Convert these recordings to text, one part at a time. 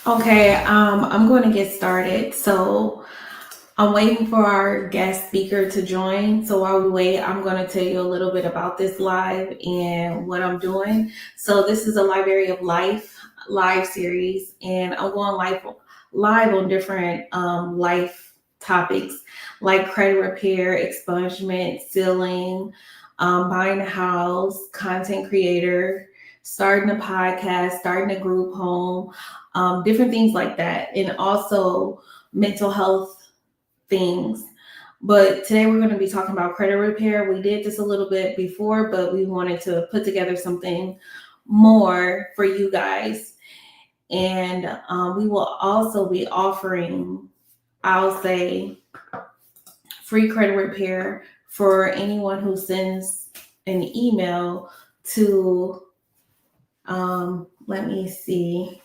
Okay, I'm going to get started. So I'm waiting for our guest speaker to join. So while we wait, I'm going to tell you a little bit about this live and what I'm doing. So this is a Library of Life live series, and I'm going live on different life topics like credit repair, expungement, sealing, buying a house, content creator, starting a podcast, starting a group home, different things like that, and also mental health things. But today we're going to be talking about credit repair. We did this a little bit before, but we wanted to put together something more for you guys. And we will also be offering, I'll say, free credit repair for anyone who sends an email to, let me see,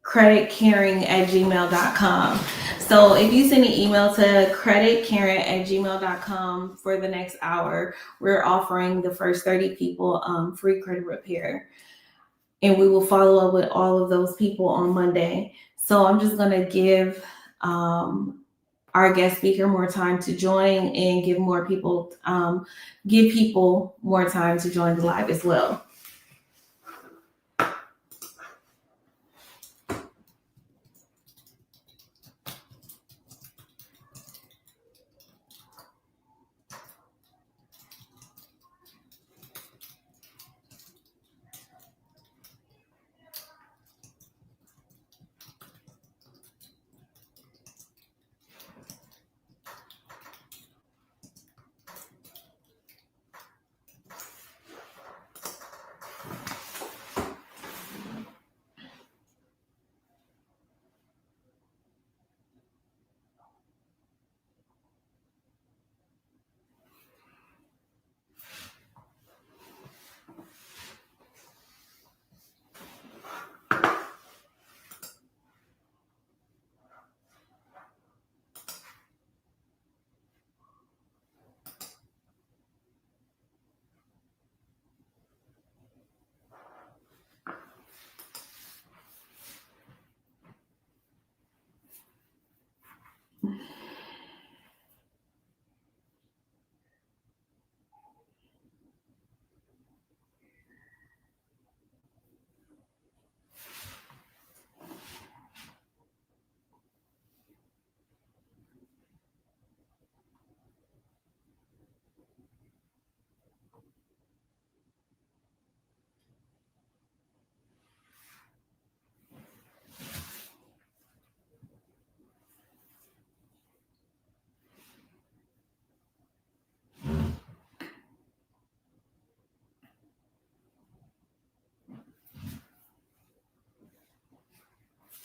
creditcaring@gmail.com. So if you send an email to creditcaring@gmail.com for the next hour, we're offering the first 30 people free credit repair. And we will follow up with all of those people on Monday. So I'm just going to give our guest speaker more time to join and give people more time to join the live as well.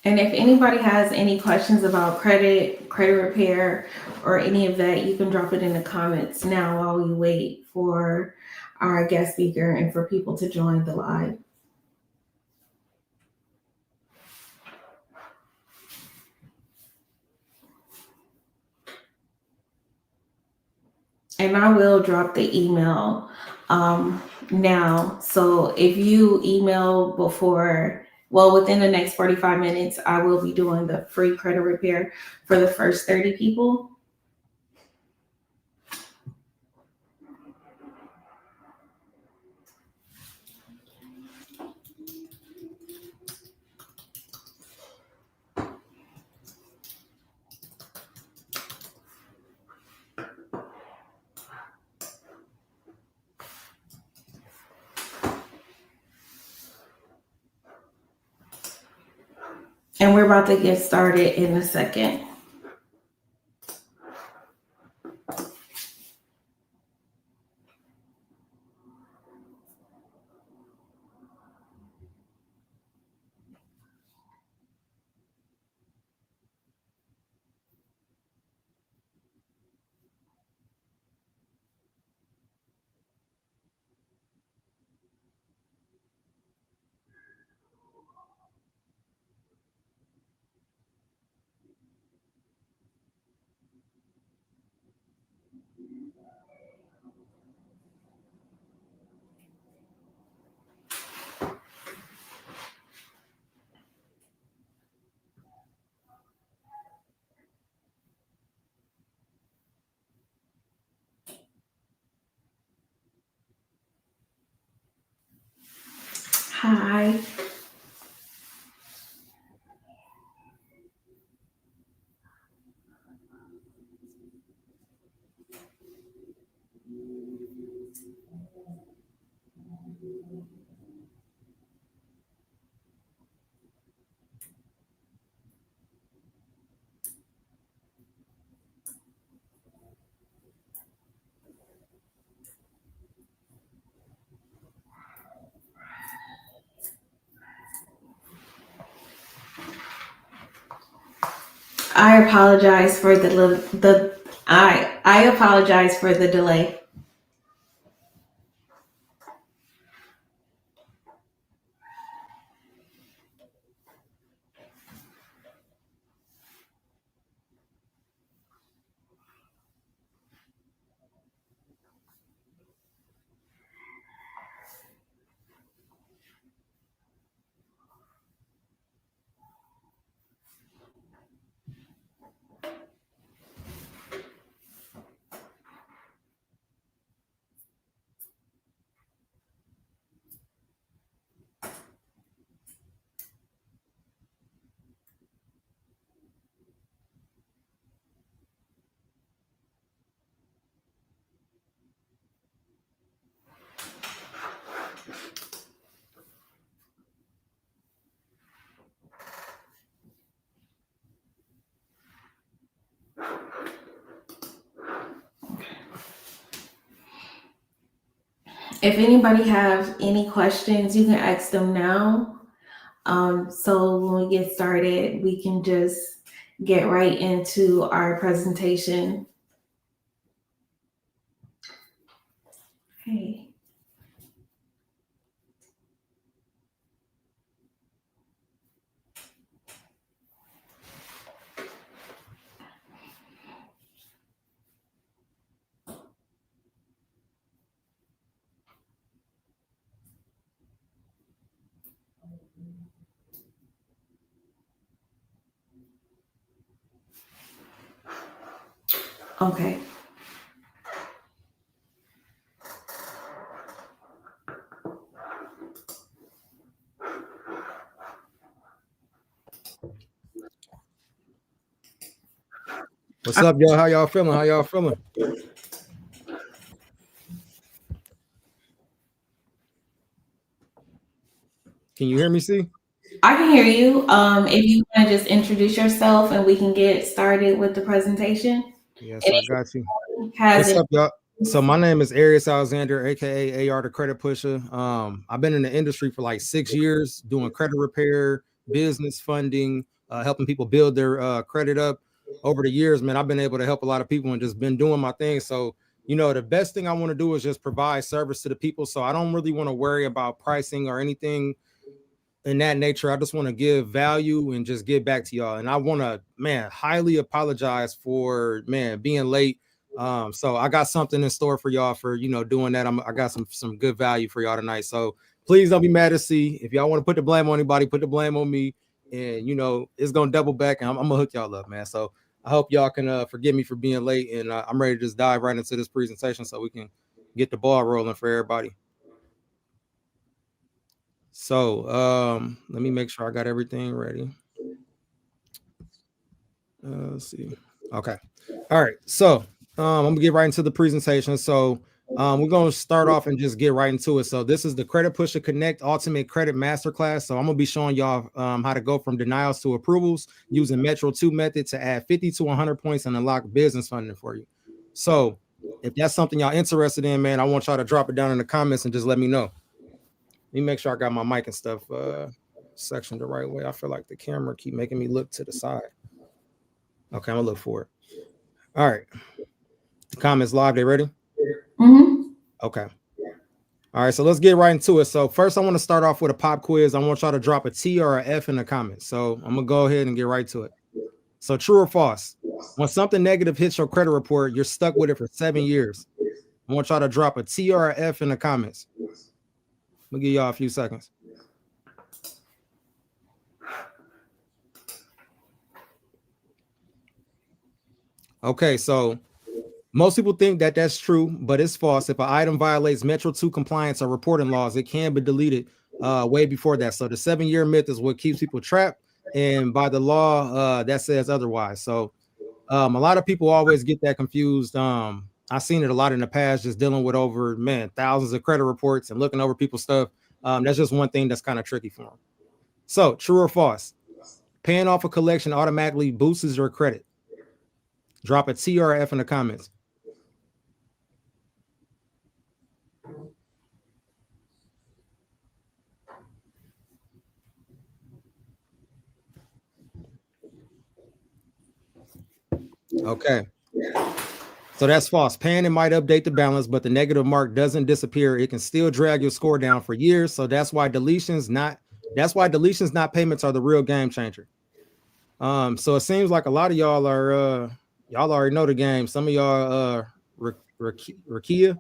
And if anybody has any questions about credit repair, or any of that, you can drop it in the comments now while we wait for our guest speaker and for people to join the live. And I will drop the email now. So if you email within the next 45 minutes, I will be doing the free credit repair for the first 30 people. And we're about to get started in a second. Hi. I apologize for I apologize for the delay. If anybody have any questions, you can ask them now. So when we get started, we can just get right into our presentation. Hey. Okay. What's up, y'all? How y'all feeling? How y'all feeling? Can you hear me, C? I can hear you. If you want to just introduce yourself and we can get started with the presentation. Yes, I If got you. anyone has What's it. up, y'all? So my name is Arius Alexander, aka AR the Credit Pusher. I've been in the industry for like 6 years doing credit repair, business funding, helping people build their credit up. Over the years, man, I've been able to help a lot of people and just been doing my thing. So, the best thing I want to do is just provide service to the people. So I don't really want to worry about pricing or anything in that nature. I just want to give value and just get back to y'all. And I want to, man, highly apologize for, man, being late. So I got something in store for y'all for, doing that. I got some good value for y'all tonight. So please don't be mad to see. If y'all want to put the blame on anybody, put the blame on me. And, it's going to double back and I'm going to hook y'all up, man. So I hope y'all can forgive me for being late. And I'm ready to just dive right into this presentation so we can get the ball rolling for everybody. So let me make sure I got everything ready. Let's see. Okay. All right. So I'm gonna get right into the presentation. So we're gonna start off and just get right into it. So this is the Credit Pusher Connect Ultimate Credit Masterclass. So I'm gonna be showing y'all how to go from denials to approvals using Metro 2 method to add 50 to 100 points and unlock business funding for you. So if that's something y'all interested in, man, I want y'all to drop it down in the comments and just let me know. Let me make sure I got my mic and stuff sectioned the right way. I feel like the camera keep making me look to the side. Okay, I'm gonna look for it. All right. The comments live, they ready? Mm-hmm. Okay. All right, so let's get right into it. So first I want to start off with a pop quiz. I want y'all to drop a T or a F in the comments. So I'm gonna go ahead and get right to it. So true or false? When something negative hits your credit report, you're stuck with it for 7 years. I want y'all to drop a T or a F in the comments. I'm gonna give y'all a few seconds. Okay, so most people think that that's true, but it's false. If an item violates Metro 2 compliance or reporting laws, it can be deleted way before that. So the 7-year myth is what keeps people trapped, and by the law, that says otherwise. So a lot of people always get that confused. I've seen it a lot in the past, just dealing with over thousands of credit reports and looking over people's stuff. That's just one thing that's kind of tricky for them. So, true or false? Paying off a collection automatically boosts your credit. Drop a T or a F in the comments. Okay. So that's false. Paying it might update the balance, but the negative mark doesn't disappear. It can still drag your score down for years. So that's why deletions not payments are the real game changer. So it seems like a lot of y'all are y'all already know the game. Some of y'all Rakia.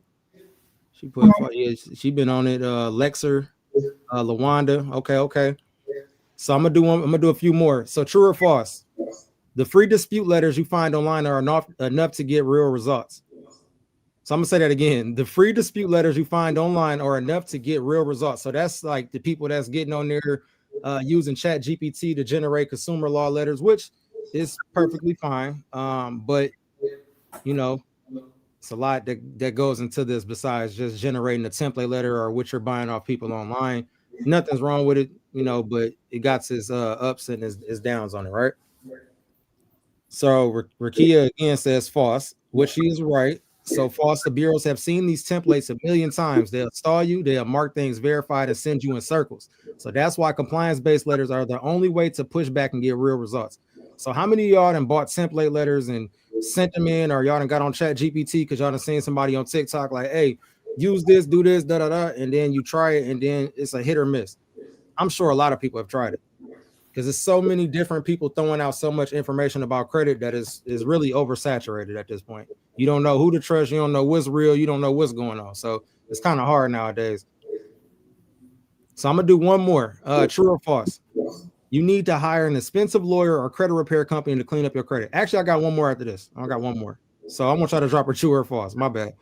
She put she been on it. Lexer, Lawanda. Okay. So I'm gonna do a few more. So true or false? The free dispute letters you find online are enough to get real results. So I'm gonna say that again. The free dispute letters you find online are enough to get real results. So that's like the people that's getting on there using Chat GPT to generate consumer law letters, which is perfectly fine. But you know, it's a lot that goes into this besides just generating a template letter or what you're buying off people online. Nothing's wrong with it, but it got its ups and its downs on it, right? So Rakia again says false, which she is right. So false, the bureaus have seen these templates a million times. They'll stall you, they'll mark things verified and send you in circles. So that's why compliance-based letters are the only way to push back and get real results. So how many of y'all done bought template letters and sent them in, or y'all done got on Chat GPT because y'all done seen somebody on TikTok like, hey, use this, do this, and then you try it and then it's a hit or miss. I'm sure a lot of people have tried it, because there's so many different people throwing out so much information about credit that is really oversaturated at this point. You don't know who to trust. You don't know what's real. You don't know what's going on. So it's kind of hard nowadays. So I'm going to do one more. True or false? You need to hire an expensive lawyer or credit repair company to clean up your credit. Actually, I got one more after this. I got one more. So I'm going to try to drop a true or false. My bad.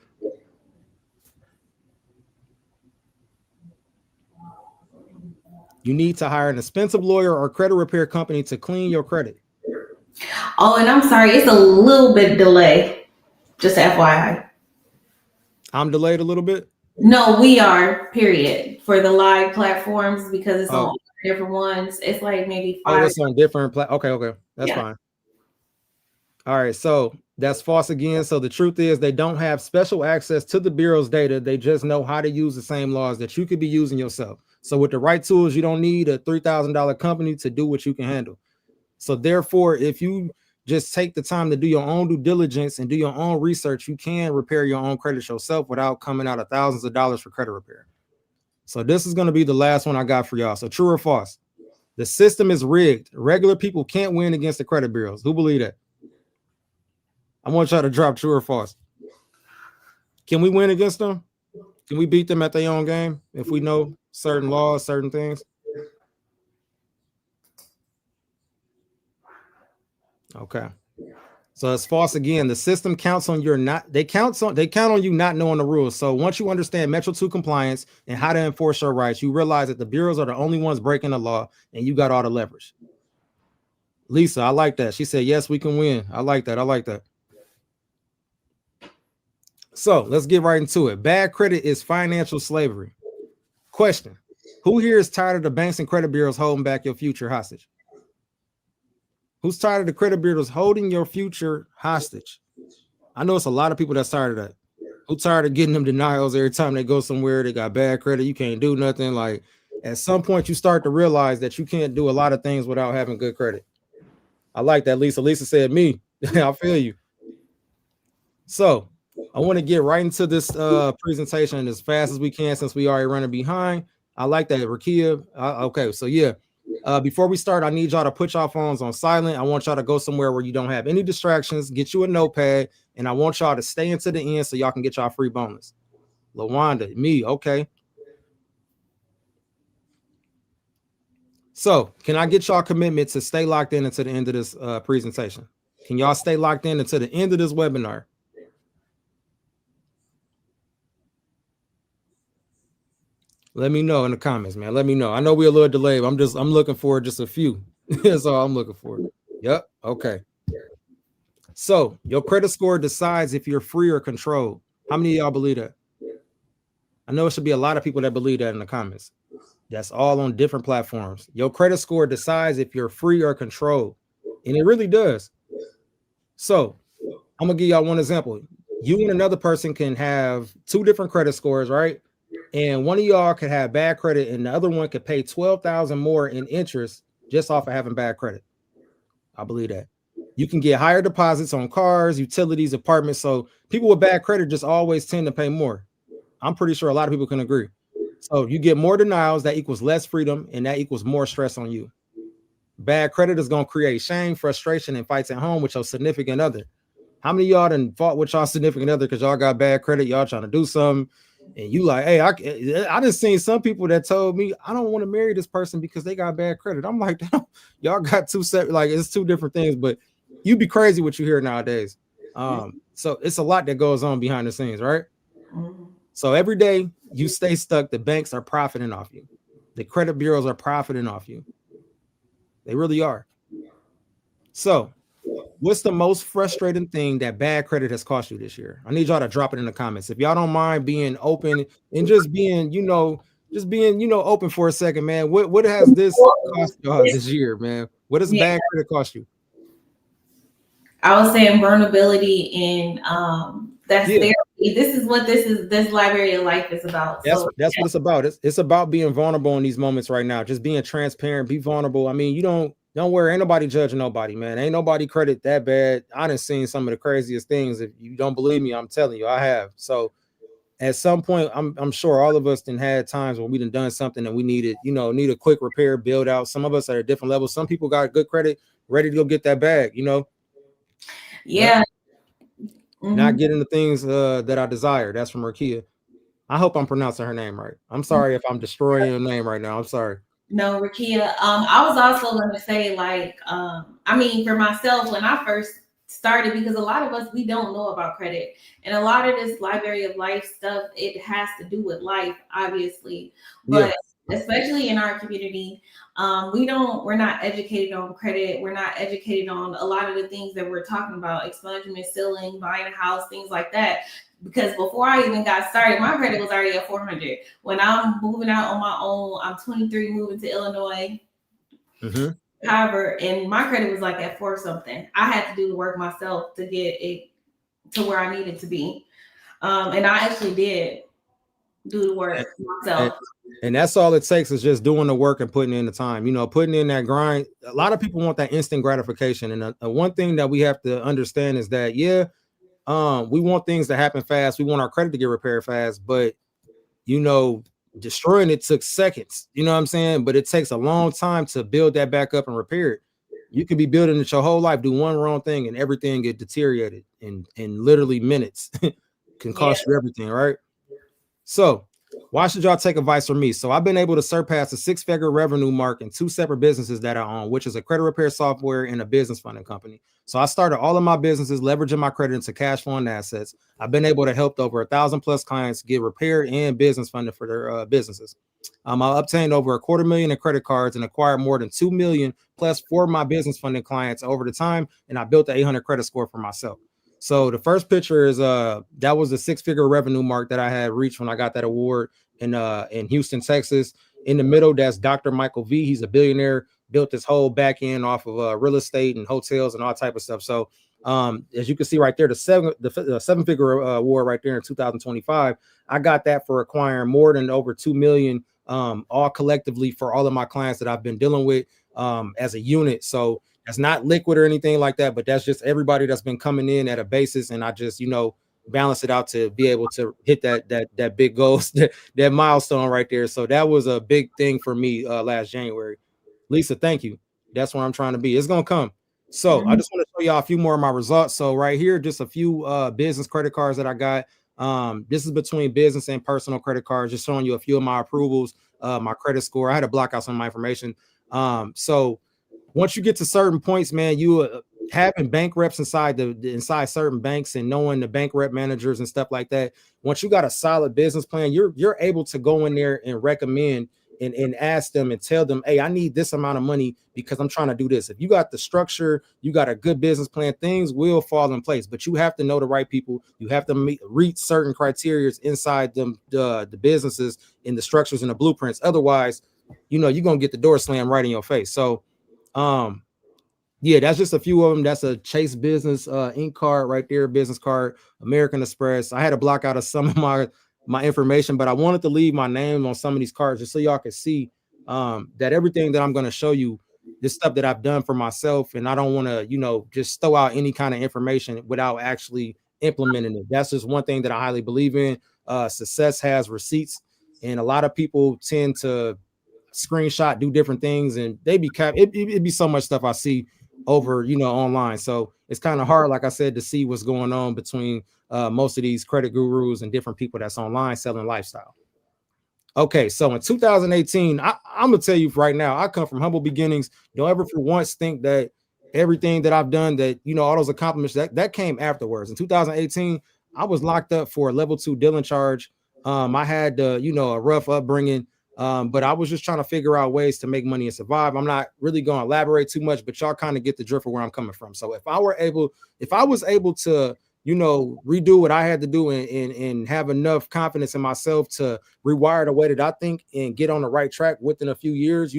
You need to hire an expensive lawyer or credit repair company to clean your credit. Oh, and I'm sorry, it's a little bit delay. Just FYI. I'm delayed a little bit. No, we are, period. For the live platforms, because it's on different ones. It's like maybe 5. Oh, it's on different okay. That's fine. All right, so that's false again. So the truth is they don't have special access to the Bureau's data. They just know how to use the same laws that you could be using yourself. So with the right tools, you don't need a $3,000 company to do what you can handle. So therefore, if you just take the time to do your own due diligence and do your own research, you can repair your own credit yourself without coming out of thousands of dollars for credit repair. So this is going to be the last one I got for y'all. So true or false? The system is rigged. Regular people can't win against the credit bureaus. Who believe that? I want y'all to drop true or false. Can we win against them? Can we beat them at their own game if we know certain laws, certain things? Okay. So it's false again. The system counts on they count on you not knowing the rules. So once you understand Metro 2 compliance and how to enforce your rights, you realize that the bureaus are the only ones breaking the law and you got all the leverage. Lisa, I like that. She said, yes, we can win. I like that. So let's get right into it. Bad credit is financial slavery. Question: who here is tired of the banks and credit bureaus holding back your future hostage? Who's tired of the credit bureaus holding your future hostage? I know it's a lot of people that's tired of that. Who's tired of getting them denials every time they go somewhere? They got bad credit. You can't do nothing. Like at some point, you start to realize that you can't do a lot of things without having good credit. I like that, Lisa. Lisa said, me. I feel you. So I want to get right into this presentation as fast as we can since we already running behind. I like that, Rakia. Okay, so yeah. Before we start, I need y'all to put y'all phones on silent. I want y'all to go somewhere where you don't have any distractions. Get you a notepad, and I want y'all to stay into the end so y'all can get y'all free bonus. Lawanda, me, okay. So, can I get y'all commitment to stay locked in until the end of this presentation? Can y'all stay locked in until the end of this webinar? Let me know in the comments, man. Let me know. I know we're a little delayed, but I'm looking for just a few. That's all I'm looking for. Yep. Okay. So your credit score decides if you're free or controlled. How many of y'all believe that? I know it should be a lot of people that believe that in the comments. That's all on different platforms. Your credit score decides if you're free or controlled. And it really does. So I'm gonna give y'all one example. You and another person can have two different credit scores, right? And one of y'all could have bad credit, and the other one could pay 12,000 more in interest just off of having bad credit. I believe that. You can get higher deposits on cars, utilities, apartments. So people with bad credit just always tend to pay more. I'm pretty sure a lot of people can agree. So you get more denials, that equals less freedom, and that equals more stress on you. Bad credit is going to create shame, frustration, and fights at home with your significant other. How many of y'all done fought with y'all significant other because y'all got bad credit? Y'all trying to do something, and you like, hey, I just seen some people that told me I don't want to marry this person because they got bad credit. I'm like, y'all got two separate, like it's two different things. But you'd be crazy what you hear nowadays. So it's a lot that goes on behind the scenes, right? Mm-hmm. So every day you stay stuck, the banks are profiting off you. The credit bureaus are profiting off you. They really are. So what's the most frustrating thing that bad credit has cost you this year? I need y'all to drop it in the comments. If y'all don't mind being open and just being, open for a second, man. What has this cost y'all this year, man? What does Yeah, bad credit cost you? I was saying vulnerability and that's Yeah, therapy. This is what this library of life is about. So that's what it's about. It's about being vulnerable in these moments right now. Just being transparent, be vulnerable. I mean, you don't worry, ain't nobody judging nobody, man. Ain't nobody credit that bad. I done seen some of the craziest things. If you don't believe me, I'm telling you, I have. So at some point, I'm sure all of us done had times when we done something and we need a quick repair, build out. Some of us are at different levels. Some people got good credit, ready to go get that bag. Yep. yeah. Not Mm-hmm. getting the things that I desire. That's from Rakia. I hope I'm pronouncing her name right. I'm sorry if I'm destroying your name right now. I'm sorry. No, Rakia. I was also going to say, like, I mean, for myself, when I first started, because a lot of us we don't know about credit, and a lot of this library of life stuff, it has to do with life, obviously, Yeah. but especially in our community, we're not educated on credit. We're not educated on a lot of the things that we're talking about, expungement, sealing, buying a house, things like that. Because before I even got started, my credit was already at 400. When I'm moving out on my own, I'm 23, moving to Illinois. Mm-hmm. However, and my credit was like at four something. I had to do the work myself to get it to where I needed to be. And I actually did do the work And, myself. and that's all it takes is just doing the work and putting in the time, putting in that grind. A lot of people want that instant gratification. And one thing that we have to understand is that, we want things to happen fast. We want our credit to get repaired fast, but you know, destroying it took seconds. You know what I'm saying? But it takes a long time to build that back up and repair it. You could be building it your whole life, do one wrong thing, and everything get deteriorated in literally minutes. Can Yeah. cost you everything, right? So why should y'all take advice from me? So I've been able to surpass a six-figure revenue mark in two separate businesses that I own, which is a credit repair software and a business funding company. So I started all of my businesses leveraging my credit into cash flow and assets. I've been able to help over 1,000 plus clients get repair and business funding for their businesses. I obtained over $250,000 in credit cards and acquired more than 2 million plus for my business funding clients over the time. And I built an 800 credit score for myself. So the first picture is that was the six-figure revenue mark that I had reached when I got that award in Houston, Texas. In the middle, that's Dr. Michael V. He's a billionaire, built this whole back end off of real estate and hotels and all type of stuff. So as you can see right there, the seven-figure award right there in 2025, I got that for acquiring more than over 2 million all collectively for all of my clients that I've been dealing with as a unit. So that's not liquid or anything like that, but that's just everybody that's been coming in at a basis, and I just balance it out to be able to hit that big goal, that milestone right there. So that was a big thing for me last January. Lisa, thank you. That's where I'm trying to be. It's gonna come. So I Mhm. just want to show y'all a few more of my results. So right here, just a few business credit cards that I got. This is between business and personal credit cards, just showing you a few of my approvals, my credit score. I had to block out some of my information. So once you get to certain points, man, having bank reps inside inside certain banks and knowing the bank rep managers and stuff like that. Once you got a solid business plan, you're able to go in there and recommend and ask them and tell them, hey, I need this amount of money because I'm trying to do this. If you got the structure, you got a good business plan, things will fall in place. But you have to know the right people. You have to reach certain criteria inside them, the businesses and the structures and the blueprints. Otherwise, you're gonna get the door slammed right in your face. So yeah, that's just a few of them. That's a Chase Business ink card right there, business card, American Express. I had to block out of some of my information, but I wanted to leave my name on some of these cards just so y'all can see that everything that I'm going to show you, this stuff that I've done for myself, and I don't want to, just throw out any kind of information without actually implementing it. That's just one thing that I highly believe in. Success has receipts, and a lot of people tend to screenshot, do different things, and they be it'd be so much stuff I see over online. So it's kind of hard, like I said, to see what's going on between most of these credit gurus and different people that's online selling lifestyle. Okay, so in 2018, I'm gonna tell you right now, I come from humble beginnings. Don't ever for once think that everything that I've done, that all those accomplishments that came afterwards. In 2018, I was locked up for a level 2 dealing charge. I had a rough upbringing. But I was just trying to figure out ways to make money and survive. I'm not really going to elaborate too much, but y'all kind of get the drift of where I'm coming from. So if I was able to, redo what I had to do and have enough confidence in myself to rewire the way that I think and get on the right track within a few years,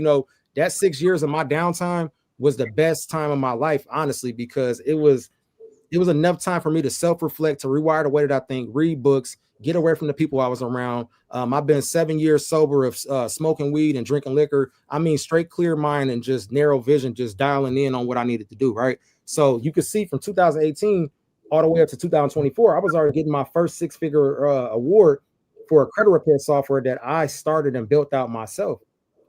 that 6 years of my downtime was the best time of my life, honestly, because it was enough time for me to self-reflect, to rewire the way that I think, read books, get away from the people I was around. I've been 7 years sober of smoking weed and drinking liquor. I mean, straight clear mind and just narrow vision, just dialing in on what I needed to do, right? So you can see from 2018 all the way up to 2024, I was already getting my first 6-figure award for a credit repair software that I started and built out myself,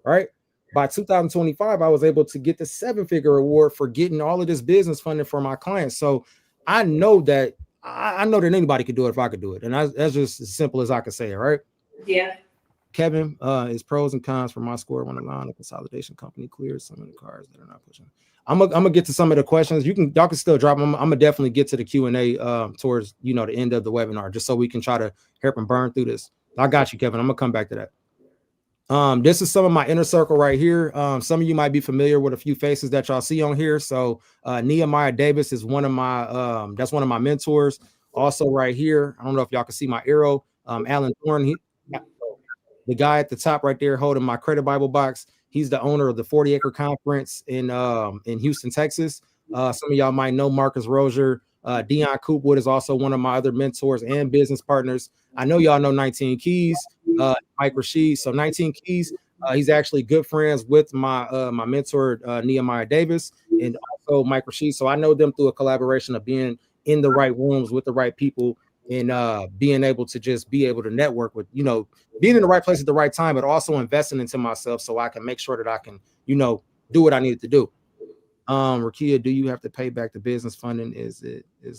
right? By 2025, I was able to get the 7-figure award for getting all of this business funding for my clients. So I know that anybody could do it if I could do it. And that's just as simple as I could say it, right? Yeah. Kevin, is pros and cons for my score when the line of consolidation company clears some of the cards that are not pushing. I'm gonna get to some of the questions. Y'all can still drop them. I'm gonna definitely get to the Q&A towards the end of the webinar, just so we can try to help and burn through this. I got you, Kevin. I'm gonna come back to that. This is some of my inner circle right here. Some of you might be familiar with a few faces that y'all see on here. So Nehemiah Davis is one of my that's one of my mentors. Also right here, I don't know if y'all can see my arrow. Alan Thorne, the guy at the top right there holding my credit Bible box. He's the owner of the 40 Acre Conference in Houston, Texas. Some of y'all might know Marcus Rozier. Dion Coopwood is also one of my other mentors and business partners. I know y'all know 19 Keys, Mike Rashid. So 19 Keys, he's actually good friends with my my mentor, Nehemiah Davis, and also Mike Rashid. So I know them through a collaboration of being in the right rooms with the right people and being able to just be able to network with, being in the right place at the right time, but also investing into myself so I can make sure that I can, do what I needed to do. Rakia, do you have to pay back the business funding? Is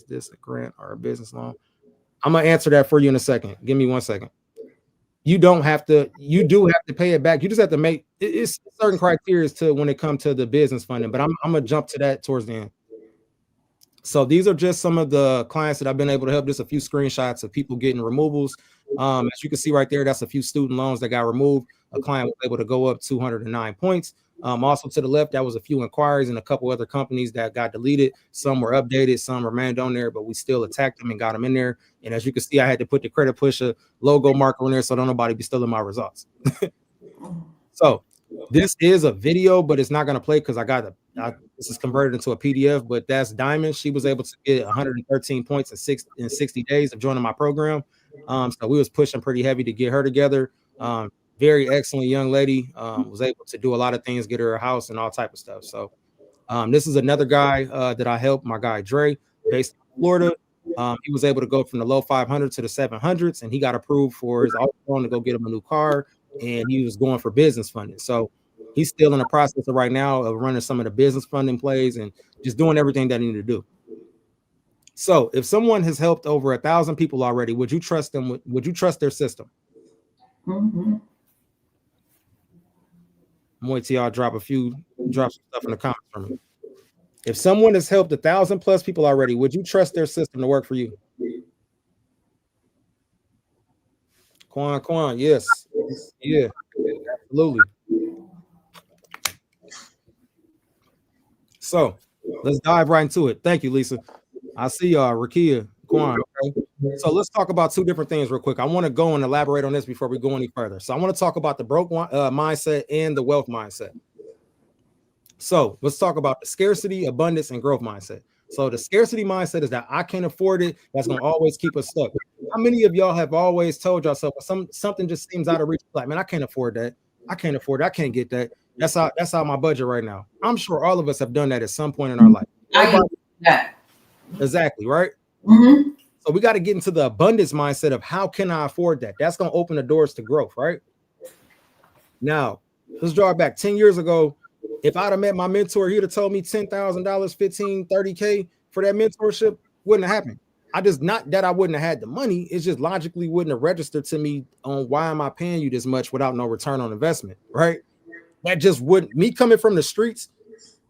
this a grant or a business loan? I'm gonna answer that for you in a second. Give me 1 second. You don't have to, you do have to pay it back. You just have to make it's certain criteria to when it comes to the business funding, but I'm gonna jump to that towards the end. So these are just some of the clients that I've been able to help. Just a few screenshots of people getting removals. As you can see right there, that's a few student loans that got removed. A client was able to go up 209 points. Also to the left, that was a few inquiries and a couple other companies that got deleted. Some were updated, some remained on there, but we still attacked them and got them in there. And as you can see, I had to put the credit pusher logo marker on there so don't nobody be stealing my results. So this is a video, but it's not going to play because this is converted into a PDF, but that's Diamond. She was able to get 113 points in 60 days of joining my program. So we was pushing pretty heavy to get her together. Very excellent young lady. Was able to do a lot of things, get her a house and all type of stuff. So this is another guy that I helped, my guy Dre, based in Florida. He was able to go from the low 500 to the 700s, and he got approved for his own to go get him a new car, and he was going for business funding. So he's still in the process of right now of running some of the business funding plays and just doing everything that he needed to do. So if someone has helped over 1,000 people already, would you trust them? Would you trust their system? Mm-hmm. I'm waiting till y'all drop some stuff in the comments for me. If someone has helped 1,000 plus people already, would you trust their system to work for you? Quan, yes. Yeah, absolutely. So let's dive right into it. Thank you, Lisa. I see y'all, Rakia, Quan. Okay. So let's talk about two different things real quick. I want to go and elaborate on this before we go any further. So I want to talk about the broke mindset and the wealth mindset. So let's talk about the scarcity, abundance, and growth mindset. So the scarcity mindset is that I can't afford it. That's going to always keep us stuck. How many of y'all have always told yourself something just seems out of reach? Like, man, I can't afford that. I can't afford it. I can't get that. That's out my budget right now. I'm sure all of us have done that at some point in our life. I Nobody, use that. exactly, right? Mm-hmm. So we got to get into the abundance mindset of how can I afford that? That's going to open the doors to growth, right? Now, let's draw it back 10 years ago. If I'd have met my mentor, he'd have told me $10,000, 15, 30K for that mentorship, wouldn't have happened. I just, not that I wouldn't have had the money, it's just logically wouldn't have registered to me on why am I paying you this much without no return on investment, right? That just wouldn't, me coming from the streets,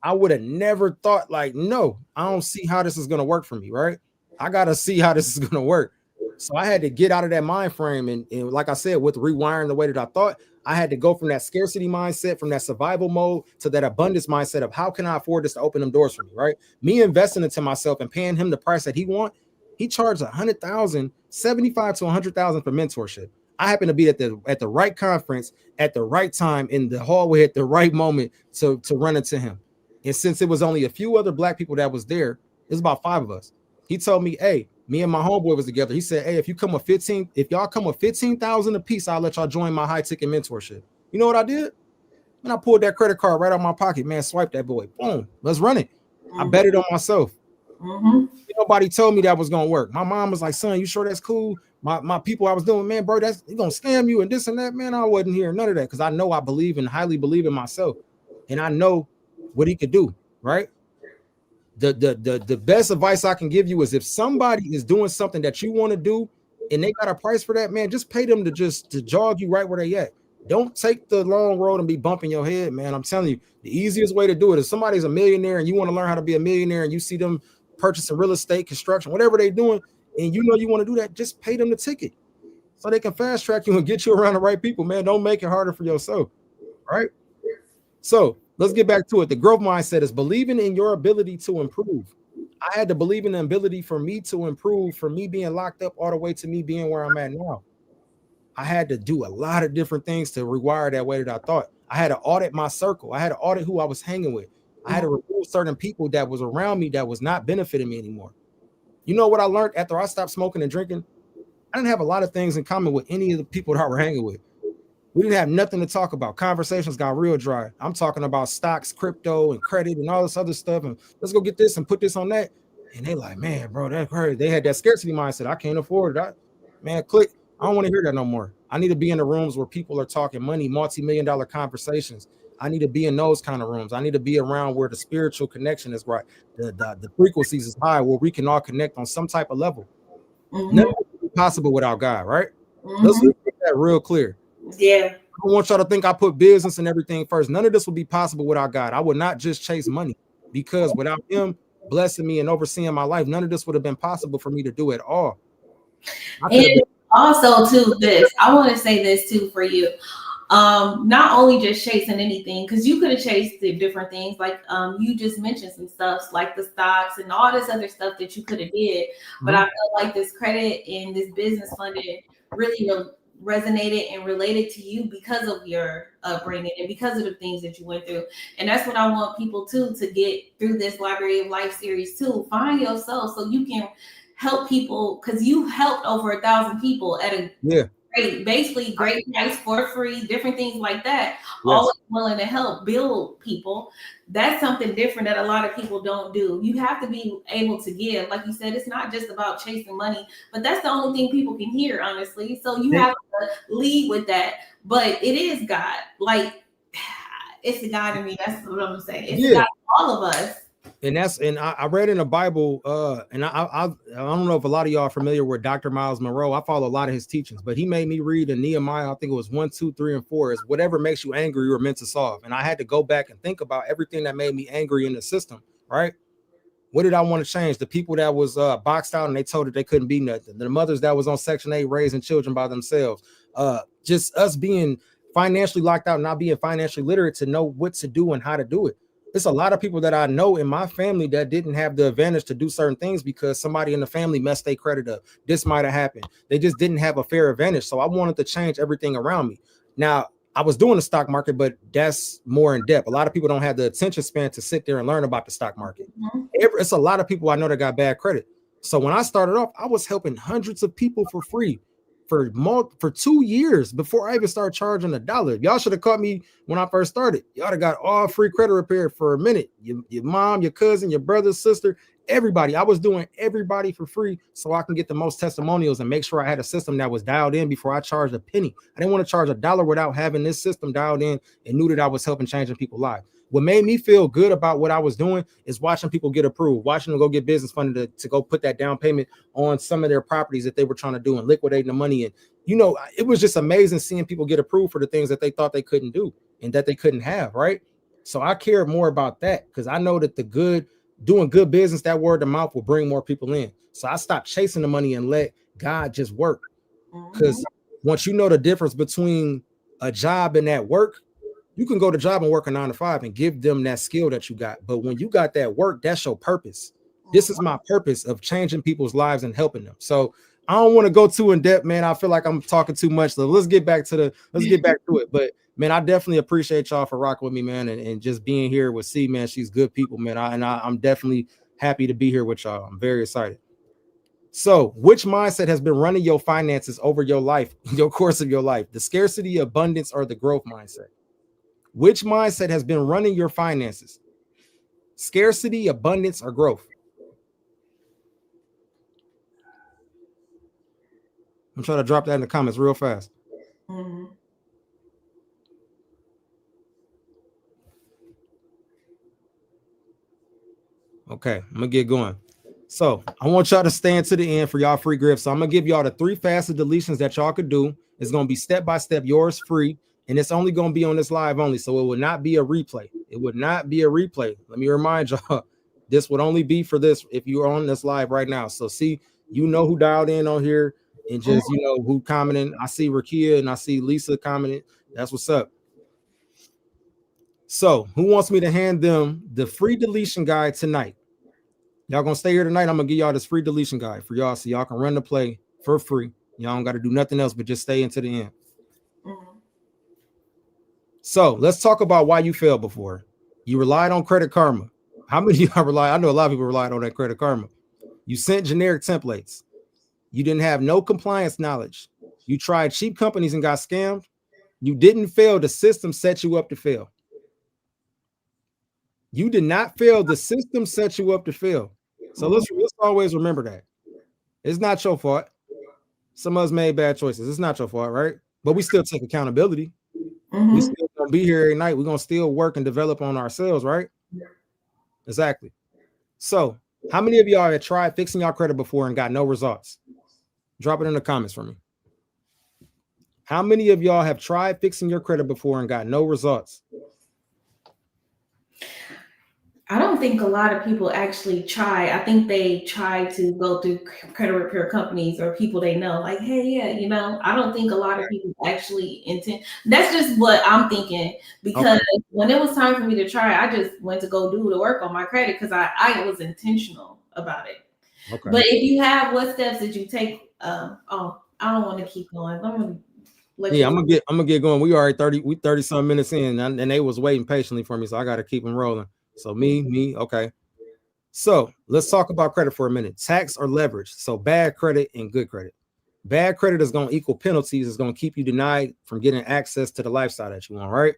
I would have never thought like, no, I don't see how this is going to work for me, right? I got to see how this is going to work. So I had to get out of that mind frame. And like I said, with rewiring the way that I thought, I had to go from that scarcity mindset, from that survival mode to that abundance mindset of how can I afford this to open them doors for me, right? Me investing into myself and paying him the price that he want. He charged 100,000, 75 to 100,000 for mentorship. I happened to be at the right conference at the right time in the hallway at the right moment to run into him. And since it was only a few other black people that was there, it was about 5 of us. He told me, hey, me and my homeboy was together. He said, hey, if y'all come with 15,000 a piece, I'll let y'all join my high ticket mentorship. You know what I did? And I pulled that credit card right out of my pocket, man, swipe that boy. Boom, let's run it. I bet it on myself. Nobody told me that was going to work. My mom was like, son, you sure that's cool? My people I was doing, man, bro, that's going to scam you and this and that, man. I wasn't hearing none of that because I know I believe and highly believe in myself. And I know what he could do, right? The best advice I can give you is if somebody is doing something that you want to do and they got a price for that, man, just pay them to jog you right where they at. Don't take the long road and be bumping your head, man. I'm telling you, the easiest way to do it is somebody's a millionaire and you want to learn how to be a millionaire and you see them purchasing real estate, construction, whatever they're doing, and you know you want to do that, just pay them the ticket so they can fast track you and get you around the right people, man. Don't make it harder for yourself, right? So let's get back to it. The growth mindset is believing in your ability to improve. I had to believe in the ability for me to improve, for me being locked up all the way to me being where I'm at now. I had to do a lot of different things to rewire that way that I thought. I had to audit my circle. I had to audit who I was hanging with. I had to remove certain people that was around me that was not benefiting me anymore. You know what I learned after I stopped smoking and drinking? I didn't have a lot of things in common with any of the people that I were hanging with. We didn't have nothing to talk about. Conversations got real dry. I'm talking about stocks, crypto, and credit and all this other stuff. And let's go get this and put this on that. And they like, man, bro, that's crazy. They had that scarcity mindset. I can't afford it. Man, click. I don't want to hear that no more. I need to be in the rooms where people are talking money, multi-million-dollar conversations. I need to be in those kind of rooms. I need to be around where the spiritual connection is right. The frequencies is high, where we can all connect on some type of level. Nothing is possible without God, right? Let's make that real clear. Yeah. I don't want y'all to think I put business and everything first. None of this would be possible without God. I would not just chase money, because without him blessing me and overseeing my life, none of this would have been possible for me to do at all. And also too, I want to say this too for you. Not only just chasing anything, because you could have chased the different things, like you just mentioned some stuff like the stocks and all this other stuff that you could have did. But I feel like this credit and this business funding really resonated and related to you because of your upbringing and because of the things that you went through. And that's what I want people to get through this Library of Life series too. Find yourself so you can help people, because you helped over 1,000 people at a great price for free, different things like that. Always willing to help build people. That's something different that a lot of people don't do. You have to be able to give. Like you said, it's not just about chasing money, but that's the only thing people can hear, honestly. So you have to lead with that. But it is God. Like, it's God in me. That's what I'm saying. It's God in all of us. And I read in the Bible, and I don't know if a lot of y'all are familiar with Dr. Miles Monroe. I follow a lot of his teachings, but he made me read in Nehemiah, I think it was 1, 2, 3, and 4, is whatever makes you angry, you are meant to solve. And I had to go back and think about everything that made me angry in the system. right? What did I want to change? The people that was boxed out and they told that they couldn't be nothing. The mothers that was on Section 8 raising children by themselves. Just us being financially locked out, not being financially literate to know what to do and how to do it. There's a lot of people that I know in my family that didn't have the advantage to do certain things because somebody in the family messed their credit up. This might have happened. They just didn't have a fair advantage. So I wanted to change everything around me. Now, I was doing the stock market, but that's more in depth. A lot of people don't have the attention span to sit there and learn about the stock market. It's a lot of people I know that got bad credit. So when I started off, I was helping hundreds of people for free for 2 years before I even started charging $1. Y'all should have caught me when I first started. Y'all have got all free credit repair for a minute. Your mom, your cousin, your brother, sister, everybody. I was doing everybody for free so I can get the most testimonials and make sure I had a system that was dialed in before I charged a penny. I didn't want to charge $1 without having this system dialed in and knew that I was helping changing people's lives. What made me feel good about what I was doing is watching people get approved, watching them go get business funded to go put that down payment on some of their properties that they were trying to do and liquidating the money. And, it was just amazing seeing people get approved for the things that they thought they couldn't do and that they couldn't have, right? So I care more about that because I know that doing good business, that word of mouth will bring more people in. So I stopped chasing the money and let God just work. Because once you know the difference between a job and that work, you can go to job and work a 9 to 5 and give them that skill that you got. But when you got that work, that's your purpose. This is my purpose of changing people's lives and helping them. So I don't want to go too in depth, man. I feel like I'm talking too much. So let's get back to it. But man, I definitely appreciate y'all for rocking with me, man, and just being here with C, man. She's good people, man. I'm definitely happy to be here with y'all. I'm very excited. So, which mindset has been running your finances over your life, your course of your life? The scarcity, abundance, or the growth mindset? Which mindset has been running your finances? Scarcity, abundance, or growth? I'm trying to drop that in the comments real fast. Okay, I'm gonna get going. So I want y'all to stand to the end for y'all free grips. So I'm gonna give y'all the 3 fastest deletions that y'all could do. It's gonna be step by step, yours free, and it's only gonna be on this live only. So it would not be a replay. It would not be a replay. Let me remind y'all, this would only be for this if you're on this live right now. So see, who dialed in on here and just who commenting. I see Rakia and I see Lisa commenting. That's what's up. So who wants me to hand them the free deletion guide tonight? Y'all gonna stay here tonight. I'm gonna give y'all this free deletion guide for y'all so y'all can run the play for free. Y'all don't got to do nothing else but just stay into the end. So let's talk about why you failed before. You relied on Credit Karma. How many of y'all relied? I know a lot of people relied on that Credit Karma. You sent generic templates. You didn't have no compliance knowledge. You tried cheap companies and got scammed. You didn't fail. The system set you up to fail. You did not fail. The system set you up to fail. So let's always remember that. It's not your fault. Some of us made bad choices. It's not your fault, right? But we still take accountability. We still gonna be here every night. We're gonna still work and develop on ourselves, right? Exactly. So how many of y'all have tried fixing y'all credit before and got no results? Drop it in the comments for me. How many of y'all have tried fixing your credit before and got no results? I don't think a lot of people actually try. I think they try to go through credit repair companies or people they know, like, hey, yeah, I don't think a lot of people actually intend. That's just what I'm thinking, because when it was time for me to try, I just went to go do the work on my credit because I was intentional about it. Okay. But if you have, what steps did you take? I don't want to keep going. I'm gonna get going. We already 30 some minutes in, and they was waiting patiently for me, so I got to keep them rolling. So me, okay. So let's talk about credit for a minute. Tax or leverage. So bad credit and good credit. Bad credit is going to equal penalties. It's going to keep you denied from getting access to the lifestyle that you want, right?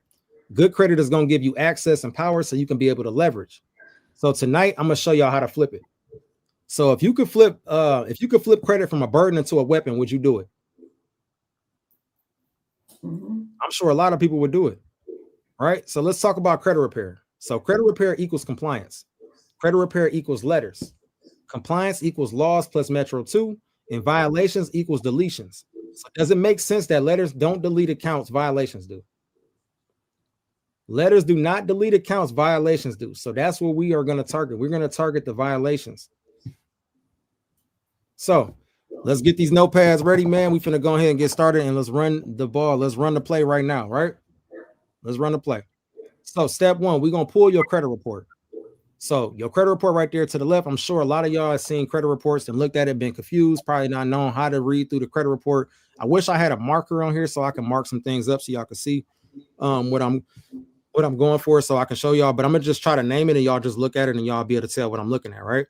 Good credit is going to give you access and power so you can be able to leverage. So tonight I'm going to show y'all how to flip it. So if you could flip credit from a burden into a weapon, would you do it? I'm sure a lot of people would do it, right? So let's talk about credit repair. So credit repair equals compliance. Credit repair equals letters. Compliance equals laws plus Metro 2, and violations equals deletions. So does it make sense that letters don't delete accounts, violations do? Letters do not delete accounts, violations do. So that's what we are going to target. We're going to target the violations. So let's get these notepads ready, man. We finna go ahead and get started, and let's run the ball. Let's run the play right now, right? Let's run the play. So step one, we're going to pull your credit report. So your credit report right there to the left, I'm sure a lot of y'all have seen credit reports and looked at it, been confused, probably not knowing how to read through the credit report. I wish I had a marker on here so I can mark some things up so y'all can see what I'm going for, so I can show y'all. But I'm gonna just try to name it and y'all just look at it and y'all be able to tell what I'm looking at, right?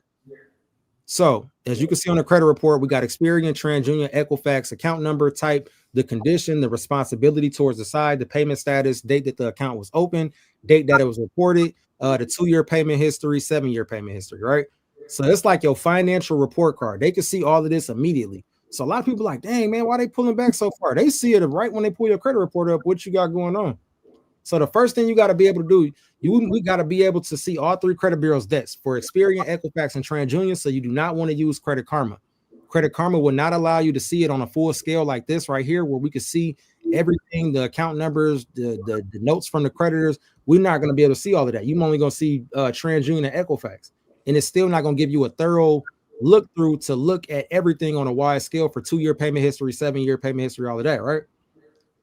So as you can see on the credit report, we got Experian, TransUnion, Equifax, account number, type, the condition, the responsibility towards the side, the payment status, date that the account was open, date that it was reported, the 2-year payment history, 7-year payment history, right? So it's like your financial report card. They can see all of this immediately. So a lot of people are like, dang, man, why they pulling back so far? They see it right when they pull your credit report up, what you got going on. So the first thing you got to be able to do, we got to be able to see all 3 credit bureaus' debts for Experian, Equifax, and TransUnion. So you do not want to use Credit Karma. Credit Karma will not allow you to see it on a full scale like this right here, where we can see everything, the account numbers, the notes from the creditors. We're not going to be able to see all of that. You're only going to see TransUnion and Equifax, and it's still not going to give you a thorough look through to look at everything on a wide scale for 2-year payment history, 7-year payment history, all of that, right?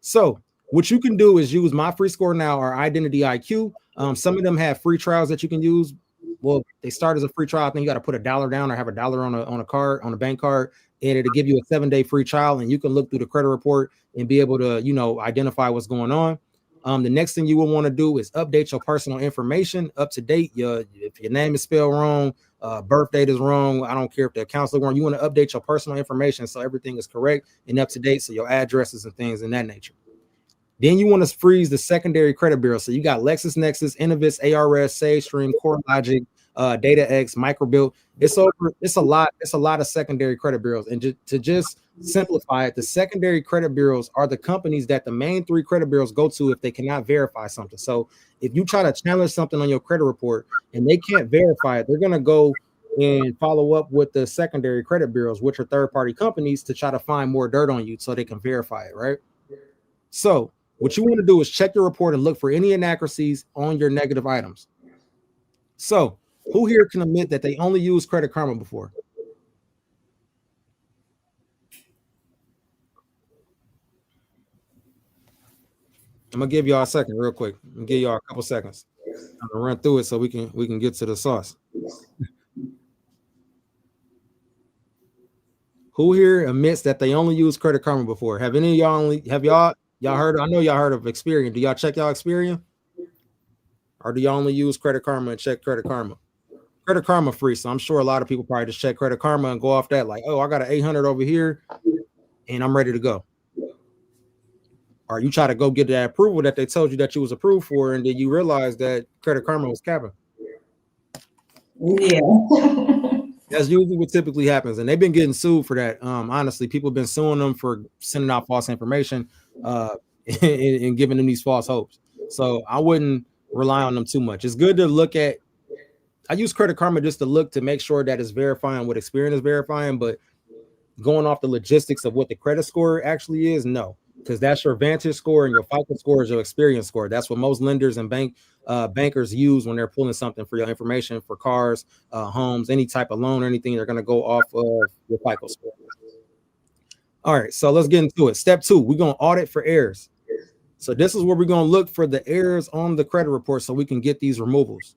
So what you can do is use My Free Score Now or Identity IQ. Some of them have free trials that you can use. Well, they start as a free trial. I think you got to put $1 down or have $1 on a card, on a bank card, and it'll give you a 7-day free trial. And you can look through the credit report and be able to, identify what's going on. The next thing you will want to do is update your personal information up to date. If your name is spelled wrong, birth date is wrong, I don't care if the account's wrong. You want to update your personal information so everything is correct and up to date. So your addresses and things in that nature. Then you want to freeze the secondary credit bureau. So you got LexisNexis, Innovis, ARS, SageStream, CoreLogic, DataX, Microbilt. It's a lot of secondary credit bureaus. And to just simplify it, the secondary credit bureaus are the companies that the main 3 credit bureaus go to if they cannot verify something. So if you try to challenge something on your credit report and they can't verify it, they're going to go and follow up with the secondary credit bureaus, which are third-party companies, to try to find more dirt on you so they can verify it, right? So what you want to do is check your report and look for any inaccuracies on your negative items. So who here can admit that they only used Credit Karma before? I'm gonna give y'all a second real quick. I'm gonna give y'all a couple seconds. I'm gonna run through it so we can get to the sauce. Who here admits that they only used Credit Karma before? Have any of y'all heard? I know y'all heard of Experian. Do y'all check y'all Experian? Or do y'all only use Credit Karma and check Credit Karma? Credit Karma free, so I'm sure a lot of people probably just check Credit Karma and go off that like, oh, I got an 800 over here and I'm ready to go. Or you try to go get that approval that they told you that you was approved for, and then you realize that Credit Karma was capping. Yeah. That's usually what typically happens, and they've been getting sued for that. Honestly, people have been suing them for sending out false information and giving them these false hopes. So I wouldn't rely on them too much. It's good to look at. I use Credit Karma just to look to make sure that it's verifying what Experian is verifying, but going off the logistics of what the credit score actually is, no, because that's your Vantage score and your FICO score is your Experian score. That's what most lenders and bankers use when they're pulling something for your information for cars, homes, any type of loan or anything. They're going to go off of your FICO score. All right, so let's get into it. Step 2, we're going to audit for errors. So this is where we're going to look for the errors on the credit report so we can get these removals.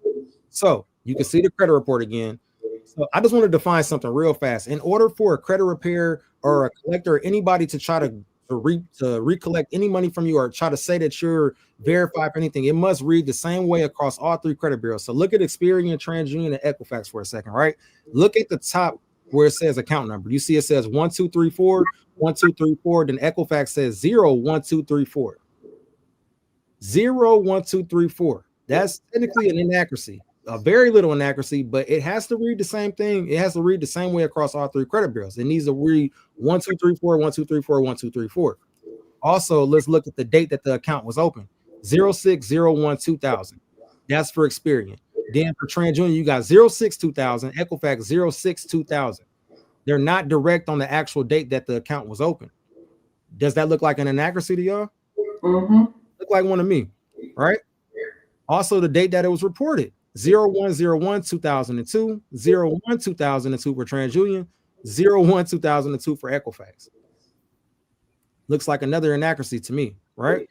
So you can see the credit report again. So I just want to define something real fast. In order for a credit repair or a collector, anybody to try to recollect any money from you or try to say that you're verified for anything, it must read the same way across all 3 credit bureaus. So look at Experian, TransUnion, and Equifax for a second, right? Look at the top where it says account number. You see it says 1234, 1234. Then Equifax says 01234. 01234. That's technically an inaccuracy. A very little inaccuracy, but it has to read the same thing. It has to read the same way across all 3 credit bureaus. It needs to read 1234, 1234, 1234. Also, let's look at the date that the account was open. 06/01/2000. That's for Experian. Then for TransUnion, you got 06/2000, Equifax 06/2000. They're not direct on the actual date that the account was open. Does that look like an inaccuracy to y'all? Mm-hmm. Look like one to me, right? Also, the date that it was reported 01/01/2002, 01/2002 for TransUnion, 01/2002 for Equifax. Looks like another inaccuracy to me, right?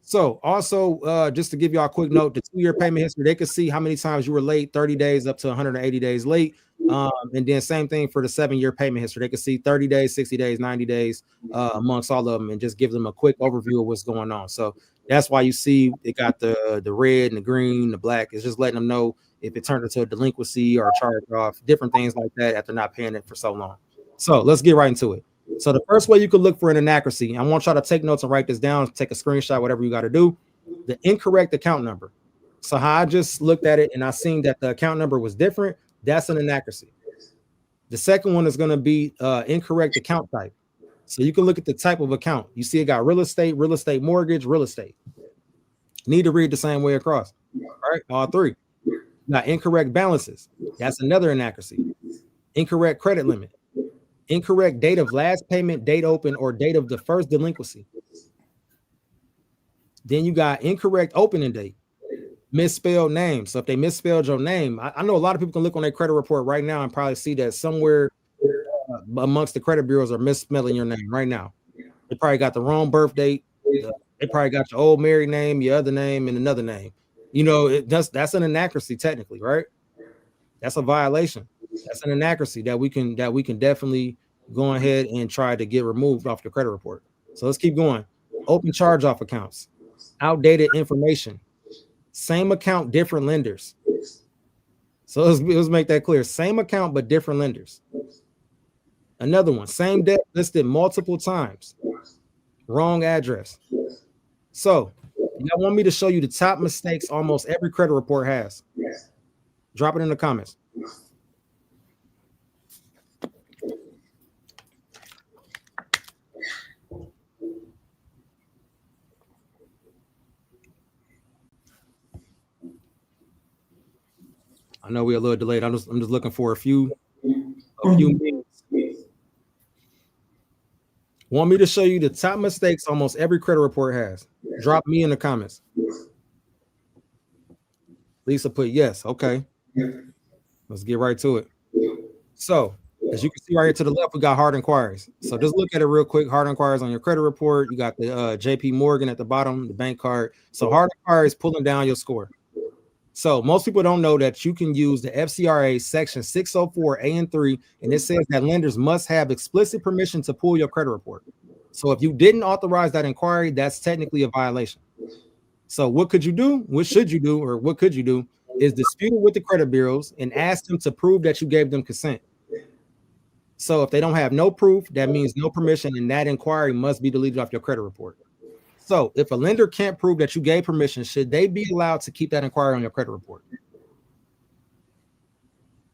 So also, just to give y'all a quick note, the 2-year payment history, they could see how many times you were late, 30 days up to 180 days late. And then same thing for the 7-year payment history. They could see 30 days, 60 days, 90 days amongst all of them, and just give them a quick overview of what's going on. So that's why you see it got the red and the green, the black. It's just letting them know if it turned into a delinquency or a charge off, different things like that after not paying it for so long. So let's get right into it. So the first way you could look for an inaccuracy, I want y'all to take notes and write this down, take a screenshot, whatever you got to do. The incorrect account number. So how I just looked at it and I seen that the account number was different, that's an inaccuracy. The second one is going to be incorrect account type. So you can look at the type of account. You see it got real estate mortgage, real estate. Need to read the same way across. All right, all three. Now incorrect balances. That's another inaccuracy. Incorrect credit limit. Incorrect date of last payment, date open, or date of the first delinquency. Then you got incorrect opening date, misspelled name. So if they misspelled your name, I know a lot of people can look on their credit report right now and probably see that somewhere amongst the credit bureaus are misspelling your name right now. They probably got the wrong birth date. They probably got your old married name, your other name, and another name. You know, that's an inaccuracy technically, right? That's a violation. That's an inaccuracy that we can definitely go ahead and try to get removed off your credit report. So let's keep going. Open charge off accounts, outdated information, same account, different lenders. So let's make that clear. Same account, but different lenders. Another one, same debt listed multiple times, wrong address. So y'all want me to show you the top mistakes almost every credit report has? Drop it in the comments. I know we're a little delayed. I'm just looking for a few minutes. Want me to show you the top mistakes almost every credit report has? Drop me in the comments. Lisa put yes. Okay. Let's get right to it. So as you can see right here to the left, we got hard inquiries. So just look at it real quick. Hard inquiries on your credit report. You got the JP Morgan at the bottom, the bank card. So hard inquiries pulling down your score. So most people don't know that you can use the FCRA section 604A and 3, and it says that lenders must have explicit permission to pull your credit report. So if you didn't authorize that inquiry, that's technically a violation. So what could you do? What should you do? Or what could you do is dispute it with the credit bureaus and ask them to prove that you gave them consent. So if they don't have no proof, that means no permission, and that inquiry must be deleted off your credit report. So if a lender can't prove that you gave permission, should they be allowed to keep that inquiry on your credit report?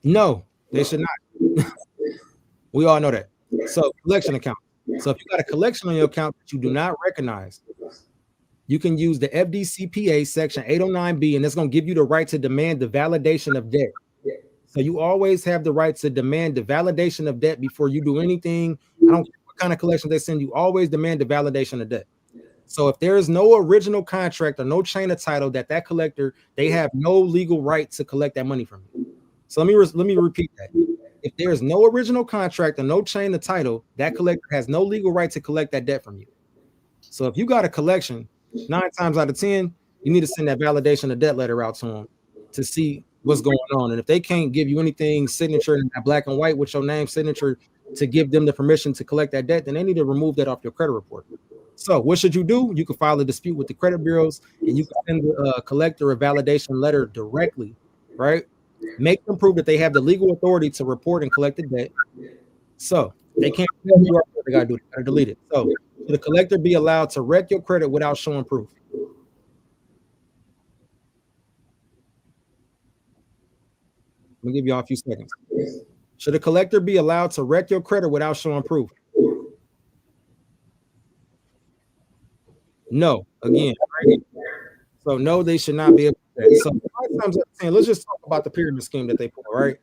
No, they should not. We all know that. So collection account. So if you got a collection on your account that you do not recognize, you can use the FDCPA section 809B, and it's going to give you the right to demand the validation of debt. So you always have the right to demand the validation of debt before you do anything. I don't care what kind of collection they send you, always demand the validation of debt. So if there is no original contract or no chain of title that collector, they have no legal right to collect that money from you. So let me repeat that. If there is no original contract or no chain of title, that collector has no legal right to collect that debt from you. So if you got a collection, 9 times out of 10, you need to send that validation of debt letter out to them to see what's going on. And if they can't give you anything signature in that black and white with your name signature to give them the permission to collect that debt, then they need to remove that off your credit report. So what should you do? You can file a dispute with the credit bureaus, and you can send the collector a validation letter directly, right? Make them prove that they have the legal authority to report and collect the debt. So they can't tell you what they got to do. They got to delete it. So should the collector be allowed to wreck your credit without showing proof? Let me give y'all a few seconds. Should a collector be allowed to wreck your credit without showing proof? No, again, right? So no, they should not be able to do that. So 5 times out of 10, let's just talk about the pyramid scheme that they put, right?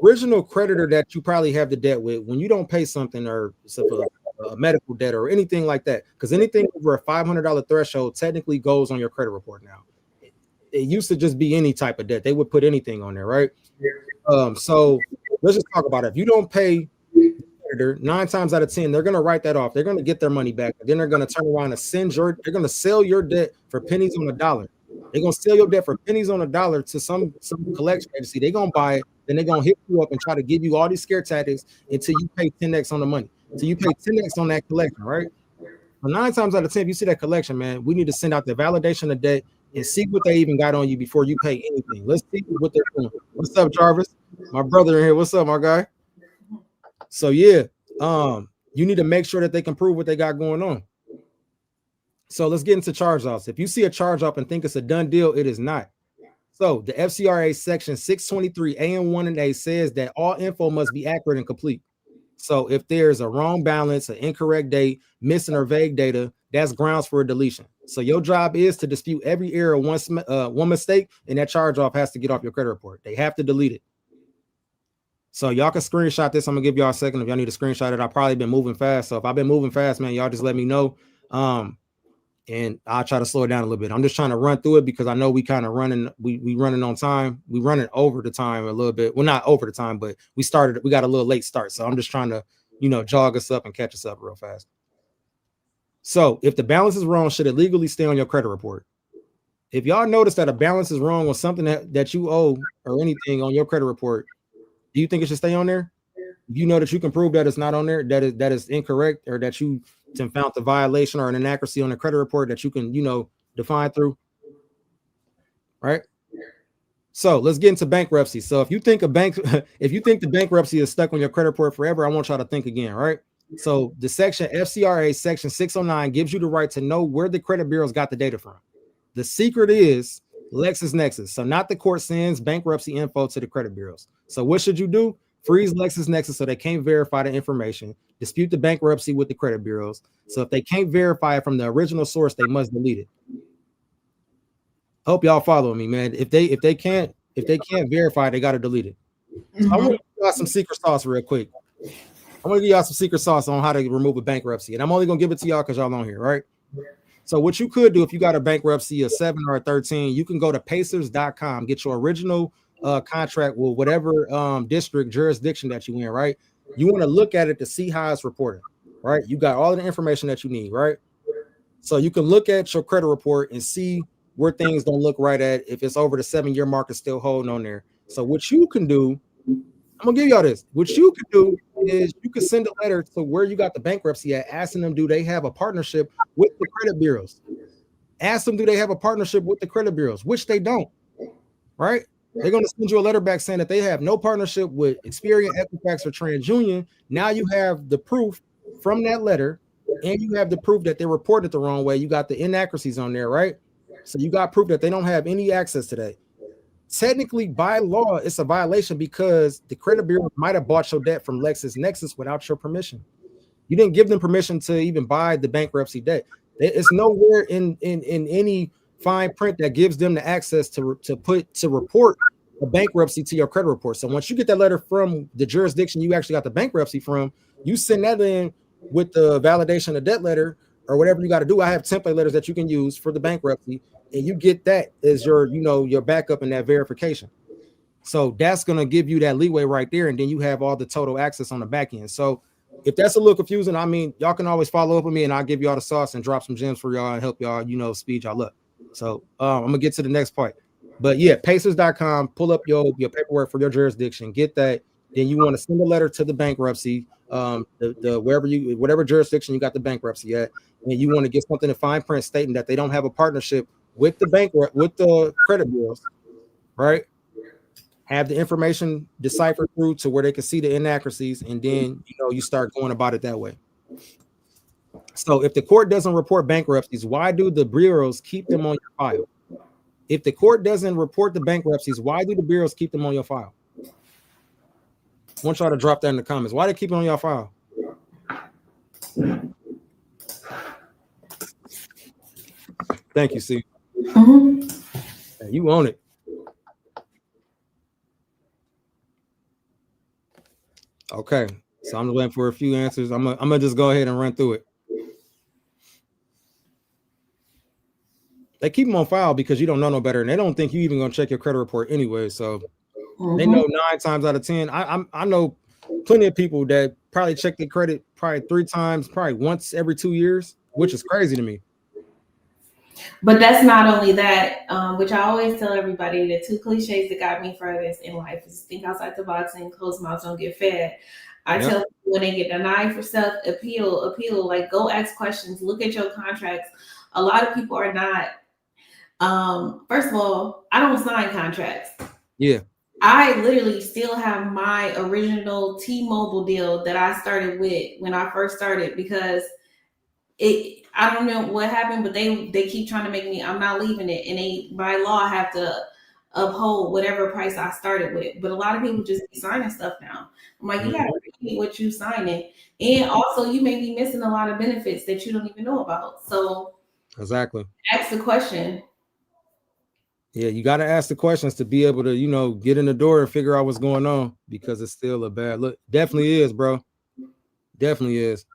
Original creditor that you probably have the debt with, when you don't pay something or a medical debt or anything like that, because anything over a $500 threshold technically goes on your credit report now. it used to just be any type of debt. They would put anything on there, right? So let's just talk about it. If you don't pay the creditor, 9 times out of 10, they're going to write that off. They're going to get their money back. Then they're going to turn around and they're going to sell your debt for pennies on a dollar. They're going to sell your debt for pennies on a dollar to some collection agency. They're going to buy it. Then they're going to hit you up and try to give you all these scare tactics until you pay 10x on the money. So you pay 10x on that collection, right? But 9 times out of 10, if you see that collection, man, we need to send out the validation of debt and see what they even got on you before you pay anything. Let's see what they're doing. What's up, Jarvis? My brother in here. What's up, my guy? So yeah, you need to make sure that they can prove what they got going on. So let's get into charge-offs. If you see a charge-off and think it's a done deal, it is not. So the FCRA section 623 A and 1 and A says that all info must be accurate and complete. So if there's a wrong balance, an incorrect date, missing or vague data, that's grounds for a deletion. So your job is to dispute every error, one mistake, and that charge-off has to get off your credit report. They have to delete it. So y'all can screenshot this. I'm gonna give y'all a second if y'all need to screenshot it. I've probably been moving fast. So if I've been moving fast, man, y'all just let me know. And I'll try to slow it down a little bit. I'm just trying to run through it because I know we kind of running, we running on time. We running over the time a little bit. Well, not over the time, but we got a little late start. So I'm just trying to, jog us up and catch us up real fast. So if the balance is wrong, should it legally stay on your credit report? If y'all notice that a balance is wrong on something that you owe or anything on your credit report, do you think it should stay on there? You know that you can prove that it's not on there, that is incorrect, or that you found the violation or an inaccuracy on the credit report that you can, define through, right? So let's get into bankruptcy. So if you think the bankruptcy is stuck on your credit report forever, I want y'all to think again, right? So the FCRA section 609 gives you the right to know where the credit bureaus got the data from. The secret is LexisNexis. So not the court sends bankruptcy info to the credit bureaus. So what should you do? Freeze LexisNexis so they can't verify the information. Dispute the bankruptcy with the credit bureaus. So if they can't verify it from the original source, they must delete it. Hope y'all follow me, man. If they can't verify, they got to delete it. So I want to give y'all some secret sauce real quick. I want to give y'all some secret sauce on how to remove a bankruptcy, and I'm only gonna give it to y'all because y'all on here, right? So what you could do if you got a bankruptcy, a 7 or a 13, you can go to pacers.com, get your original contract with whatever district jurisdiction that you in, right? You want to look at it to see how it's reported, right? You got all the information that you need, right? So you can look at your credit report and see where things don't look right at. If it's over the 7-year mark, it's still holding on there. So what you can do, I'm gonna give y'all this. What you can do is you can send a letter to where you got the bankruptcy at, asking them, do they have a partnership with the credit bureaus? Ask them, do they have a partnership with the credit bureaus? Which they don't, right? They're going to send you a letter back saying that they have no partnership with Experian, Equifax, or TransUnion. Now you have the proof from that letter, and you have the proof that they reported the wrong way. You got the inaccuracies on there, right? So you got proof that they don't have any access to that. Technically, by law, it's a violation because the credit bureau might have bought your debt from LexisNexis without your permission. You didn't give them permission to even buy the bankruptcy debt. It's nowhere in any fine print that gives them the access to report a bankruptcy to your credit report. So once you get that letter from the jurisdiction you actually got the bankruptcy from, you send that in with the validation of debt letter or whatever you got to do. I have template letters that you can use for the bankruptcy, and you get that as your, your backup and that verification. So that's going to give you that leeway right there. And then you have all the total access on the back end. So if that's a little confusing, I mean, y'all can always follow up with me and I'll give y'all the sauce and drop some gems for y'all and help y'all, speed y'all up. So I'm going to get to the next part. But yeah, pacers.com, pull up your paperwork for your jurisdiction, get that. Then you want to send a letter to the bankruptcy, whatever jurisdiction you got the bankruptcy at, and you want to get something in fine print stating that they don't have a partnership with the credit bureaus, right? Have the information deciphered through to where they can see the inaccuracies, and then you start going about it that way. So if the court doesn't report bankruptcies, why do the bureaus keep them on your file? If the court doesn't report the bankruptcies, why do the bureaus keep them on your file? I want y'all to drop that in the comments. Why they keep it on your file? Thank you, C. Hey, you own it. Okay, so I'm waiting for a few answers. I'm gonna just go ahead and run through it. they keep them on file because you don't know no better, and they don't think you even gonna check your credit report anyway. So they know 9 times out of 10. I know plenty of people that probably check their credit probably 3 times, probably once every 2 years, which is crazy to me. But that's not only that, which I always tell everybody, the two cliches that got me furthest in life is think outside the box and closed mouths don't get fed. I Yep. tell people when they get denied for stuff, appeal, like go ask questions, look at your contracts. A lot of people are not, first of all, I don't sign contracts. Yeah. I literally still have my original T-Mobile deal that I started with when I first started because I don't know what happened, but they keep trying to make me, I'm not leaving it, and they by law have to uphold whatever price I started with. But a lot of people just be signing stuff now. I'm like, you gotta read what you signing, and also you may be missing a lot of benefits that you don't even know about. So Exactly. ask the question. Yeah, you got to ask the questions to be able to, get in the door and figure out what's going on, because it's still a bad look. Definitely is, bro. Definitely is.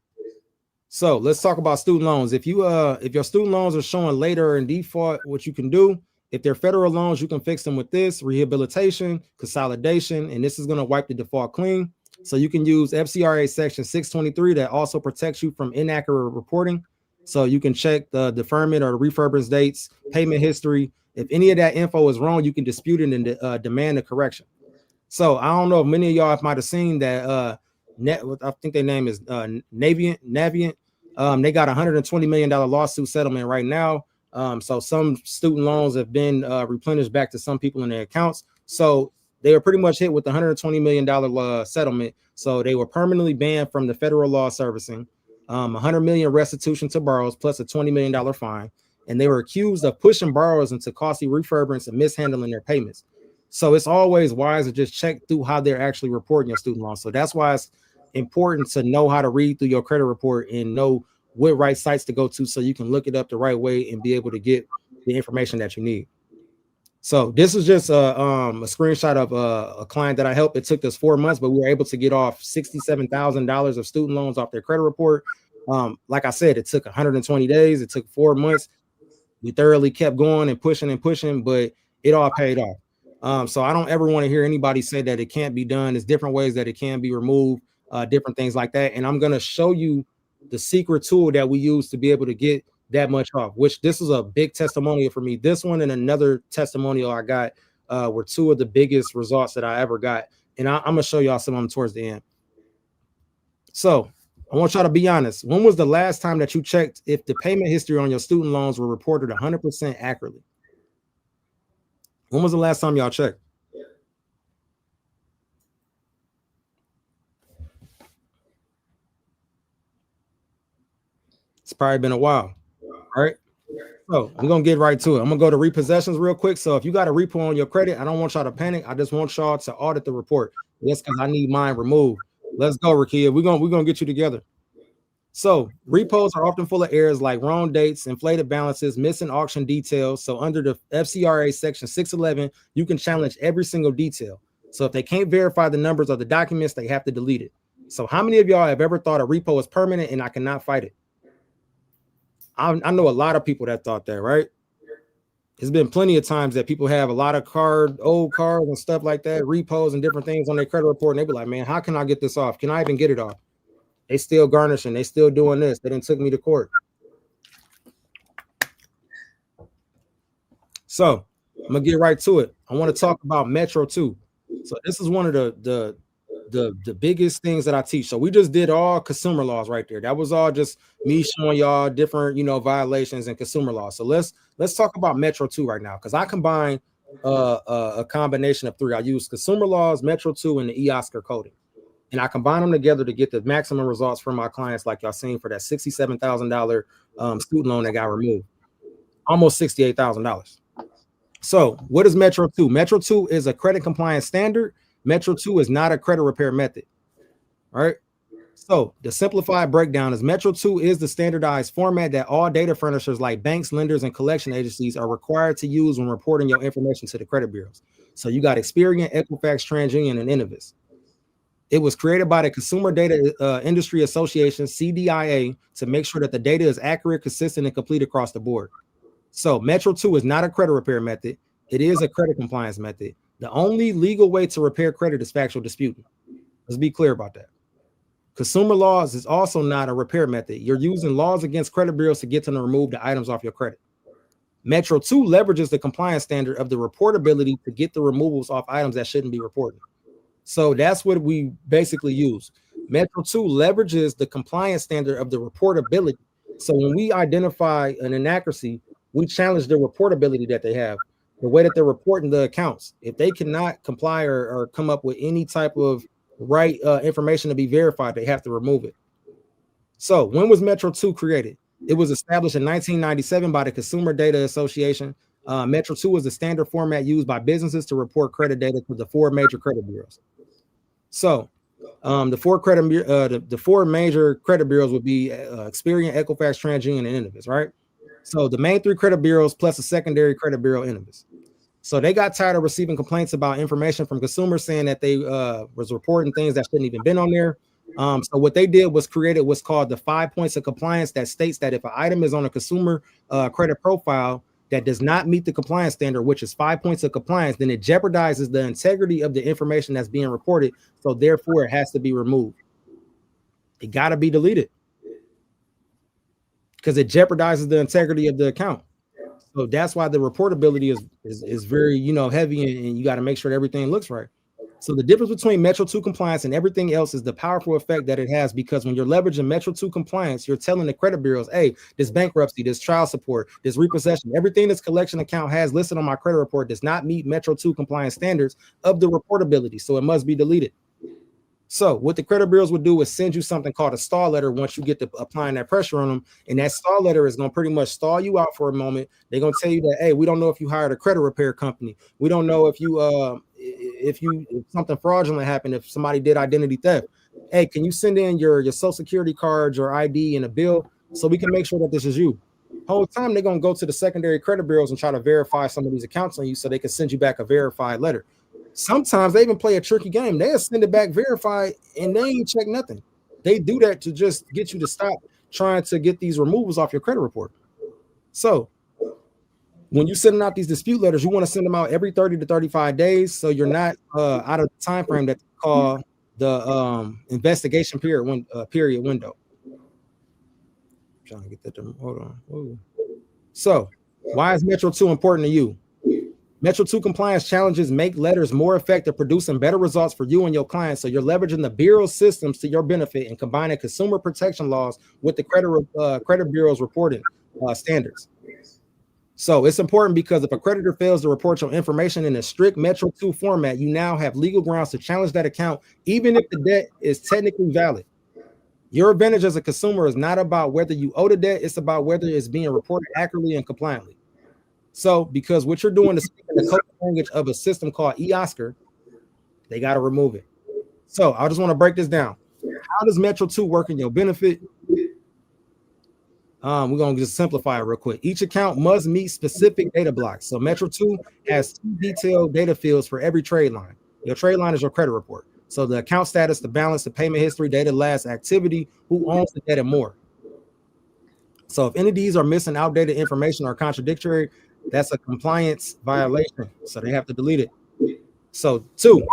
So let's talk about student loans. If your student loans are showing later or in default, what you can do, if they're federal loans, you can fix them with this rehabilitation, consolidation, and this is going to wipe the default clean. So you can use FCRA section 623 that also protects you from inaccurate reporting. So you can check the deferment or the refurbished dates, payment history. If any of that info is wrong, you can dispute it and demand a correction. So I don't know if many of y'all might have seen that I think their name is Navient. They got $120 million lawsuit settlement right now. So some student loans have been replenished back to some people in their accounts. So they were pretty much hit with the $120 million settlement. So they were permanently banned from the federal law servicing, $100 million restitution to borrowers plus a $20 million fine. And they were accused of pushing borrowers into costly refurbishments and mishandling their payments. So it's always wise to just check through how they're actually reporting your student loans. So that's why it's important to know how to read through your credit report and know what right sites to go to so you can look it up the right way and be able to get the information that you need. So this is just a screenshot of a client that I helped. It took us 4 months, but we were able to get off $67,000 of student loans off their credit report. Like I said, it took 120 days. It took 4 months. We thoroughly kept going and pushing, but it all paid off. So I don't ever want to hear anybody say that it can't be done. There's different ways that it can be removed, different things like that. And I'm going to show you the secret tool that we use to be able to get that much off, which this is a big testimonial for me. This one and another testimonial I got were two of the biggest results that I ever got. And I'm going to show y'all some of them towards the end. So I want y'all to be honest. When was the last time that you checked if the payment history on your student loans were reported 100% accurately? When was the last time y'all checked? It's probably been a while. All right. So I'm going to get right to it. I'm going to go to repossessions real quick. So if you got a repo on your credit, I don't want y'all to panic. I just want y'all to audit the report. That's because I need mine removed. Let's go, Rakia. We're going to get you together. So repos are often full of errors like wrong dates, inflated balances, missing auction details. So under the FCRA section 611, you can challenge every single detail. So if they can't verify the numbers of the documents, they have to delete it. So how many of y'all have ever thought a repo is permanent and I cannot fight it? I know a lot of people that thought that, right? There's been plenty of times that people have a lot of old cards and stuff like that, repos and different things on their credit report. And they be like, man, how can I get this off? Can I even get it off? They still garnishing. They still doing this. They done took me to court. So I'm gonna get right to it. I want to talk about Metro 2. So this is one of the biggest things that I teach. So we just did all consumer laws right there. That was all just me showing y'all different, violations and consumer laws. So let's talk about Metro 2 right now, because I combine a combination of three. I use consumer laws, Metro 2, and the EOSCAR coding. And I combine them together to get the maximum results for my clients, like y'all seen for that $67,000 student loan that got removed, almost $68,000. So what is Metro 2? Metro 2 is a credit compliance standard. Metro 2 is not a credit repair method. All right. So the simplified breakdown is Metro 2 is the standardized format that all data furnishers like banks, lenders, and collection agencies are required to use when reporting your information to the credit bureaus. So you got Experian, Equifax, TransUnion, and Innovis. It was created by the Consumer Data Industry Association, CDIA, to make sure that the data is accurate, consistent, and complete across the board. So Metro 2 is not a credit repair method. It is a credit compliance method. The only legal way to repair credit is factual disputing. Let's be clear about that. Consumer laws is also not a repair method. You're using laws against credit bureaus to get them to remove the items off your credit. Metro 2 leverages the compliance standard of the reportability to get the removals off items that shouldn't be reported. So that's what we basically use. Metro 2 leverages the compliance standard of the reportability. So when we identify an inaccuracy, we challenge the reportability that they have, the way that they're reporting the accounts. If they cannot comply or come up with any type of right information to be verified, they have to remove it. So when was Metro 2 created? It was established in 1997 by the Consumer Data Association. Metro 2 is the standard format used by businesses to report credit data to the 4 major credit bureaus. So the four major credit bureaus would be Experian, Equifax, TransUnion, and Innovis, right? So the main 3 credit bureaus plus a secondary credit bureau, Innovis. So they got tired of receiving complaints about information from consumers saying that they was reporting things that shouldn't even been on there. So what they did was created what's called the 5 points of compliance that states that if an item is on a consumer credit profile that does not meet the compliance standard, which is 5 points of compliance, then it jeopardizes the integrity of the information that's being reported. So therefore, it has to be removed. It got to be deleted because it jeopardizes the integrity of the account. So that's why the reportability is very, heavy, and you got to make sure that everything looks right. So the difference between Metro 2 compliance and everything else is the powerful effect that it has, because when you're leveraging Metro 2 compliance, you're telling the credit bureaus, hey, this bankruptcy, this child support, this repossession, everything this collection account has listed on my credit report does not meet Metro 2 compliance standards of the reportability, so it must be deleted. So what the credit bureaus would do is send you something called a stall letter once you get to applying that pressure on them. And that stall letter is going to pretty much stall you out for a moment. They're going to tell you that, hey, we don't know if you hired a credit repair company. We don't know if something fraudulent happened, if somebody did identity theft. Hey, can you send in your social security cards, your ID, and a bill so we can make sure that this is you? Whole time they're going to go to the secondary credit bureaus and try to verify some of these accounts on you so they can send you back a verified letter. Sometimes they even play a tricky game. They'll send it back verified and they ain't check nothing. They do that to just get you to stop trying to get these removals off your credit report. So when you're sending out these dispute letters, you want to send them out every 30 to 35 days. So you're not out of the time frame that they call the investigation period window. I'm trying to get that to, hold on. Whoa. So why is Metro 2 important to you? Metro 2 compliance challenges make letters more effective, producing better results for you and your clients. So you're leveraging the bureau systems to your benefit and combining consumer protection laws with the credit bureau's reporting standards. So it's important because if a creditor fails to report your information in a strict Metro 2 format, you now have legal grounds to challenge that account, even if the debt is technically valid. Your advantage as a consumer is not about whether you owe the debt, it's about whether it's being reported accurately and compliantly. So, because what you're doing is speaking the code language of a system called eOscar, they got to remove it. So, I just want to break this down. How does Metro 2 work in your benefit? We're going to just simplify it real quick. Each account must meet specific data blocks. So, Metro 2 has 2 detailed data fields for every trade line. Your trade line is your credit report. So, the account status, the balance, the payment history, data, last activity, who owns the debt, and more. So, if any of these are missing outdated information or contradictory, that's a compliance violation, so they have to delete it. So 2,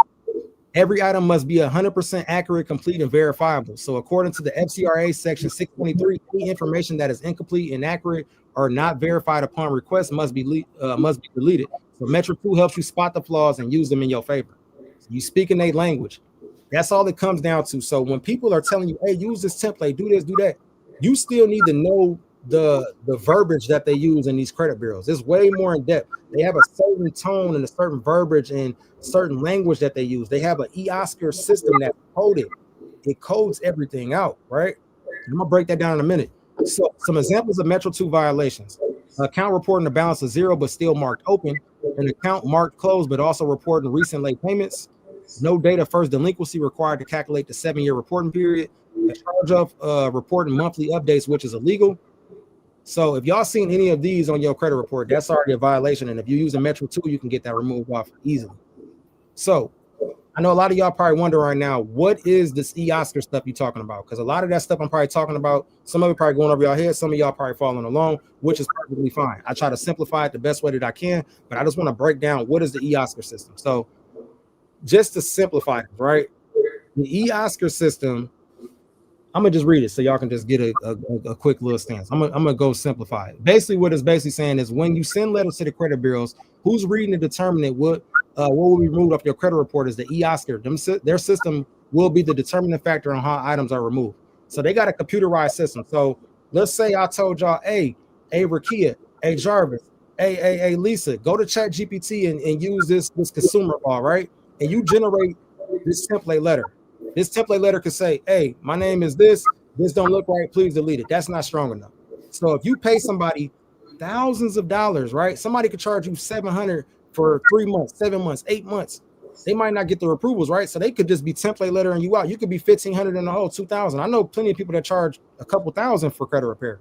every item must be 100% accurate, complete, and verifiable. So according to the FCRA section 623, any information that is incomplete, inaccurate, or not verified upon request must be deleted. So Metro 2 helps you spot the flaws and use them in your favor. So you speak in their language. That's all it comes down to. So when people are telling you, hey, use this template, do this, do that, you still need to know the verbiage that they use in these credit bureaus. It's way more in depth. They have a certain tone and a certain verbiage and certain language that they use. They have an eOscar system that's coded. It codes everything out, right? I'm gonna break that down in a minute. So some examples of Metro 2 violations: account reporting a balance of 0 but still marked open, an account marked closed but also reporting recent late payments, no data first delinquency required to calculate the 7-year reporting period, a charge of reporting monthly updates, which is illegal. So if y'all seen any of these on your credit report, that's already a violation. And if you use a Metro 2, you can get that removed off easily. So I know a lot of y'all probably wonder right now, what is this e-Oscar stuff you talking about? Because a lot of that stuff I'm probably talking about, some of it probably going over your head, some of y'all probably following along, which is perfectly fine. I try to simplify it the best way that I can, but I just want to break down what is the e-Oscar system. So just to simplify it, right? The e-Oscar system, I'm gonna just read it so y'all can just get a quick little stance. I'm gonna go simplify it. Basically, what it's basically saying is when you send letters to the credit bureaus, who's reading and determining what will be removed off your credit report is the e-Oscar. Their system will be the determining factor on how items are removed. So they got a computerized system. So let's say I told y'all, hey Rakia, hey Jarvis, hey Lisa, go to Chat GPT and use this consumer law, right? And you generate this template letter. This template letter could say, hey, my name is this. This don't look right. Please delete it. That's not strong enough. So if you pay somebody thousands of dollars, right? Somebody could charge you 700 for 3 months, 7 months, 8 months. They might not get the approvals, right? So they could just be template lettering you out. You could be 1,500 in the hole, 2,000. I know plenty of people that charge a couple thousand for credit repair.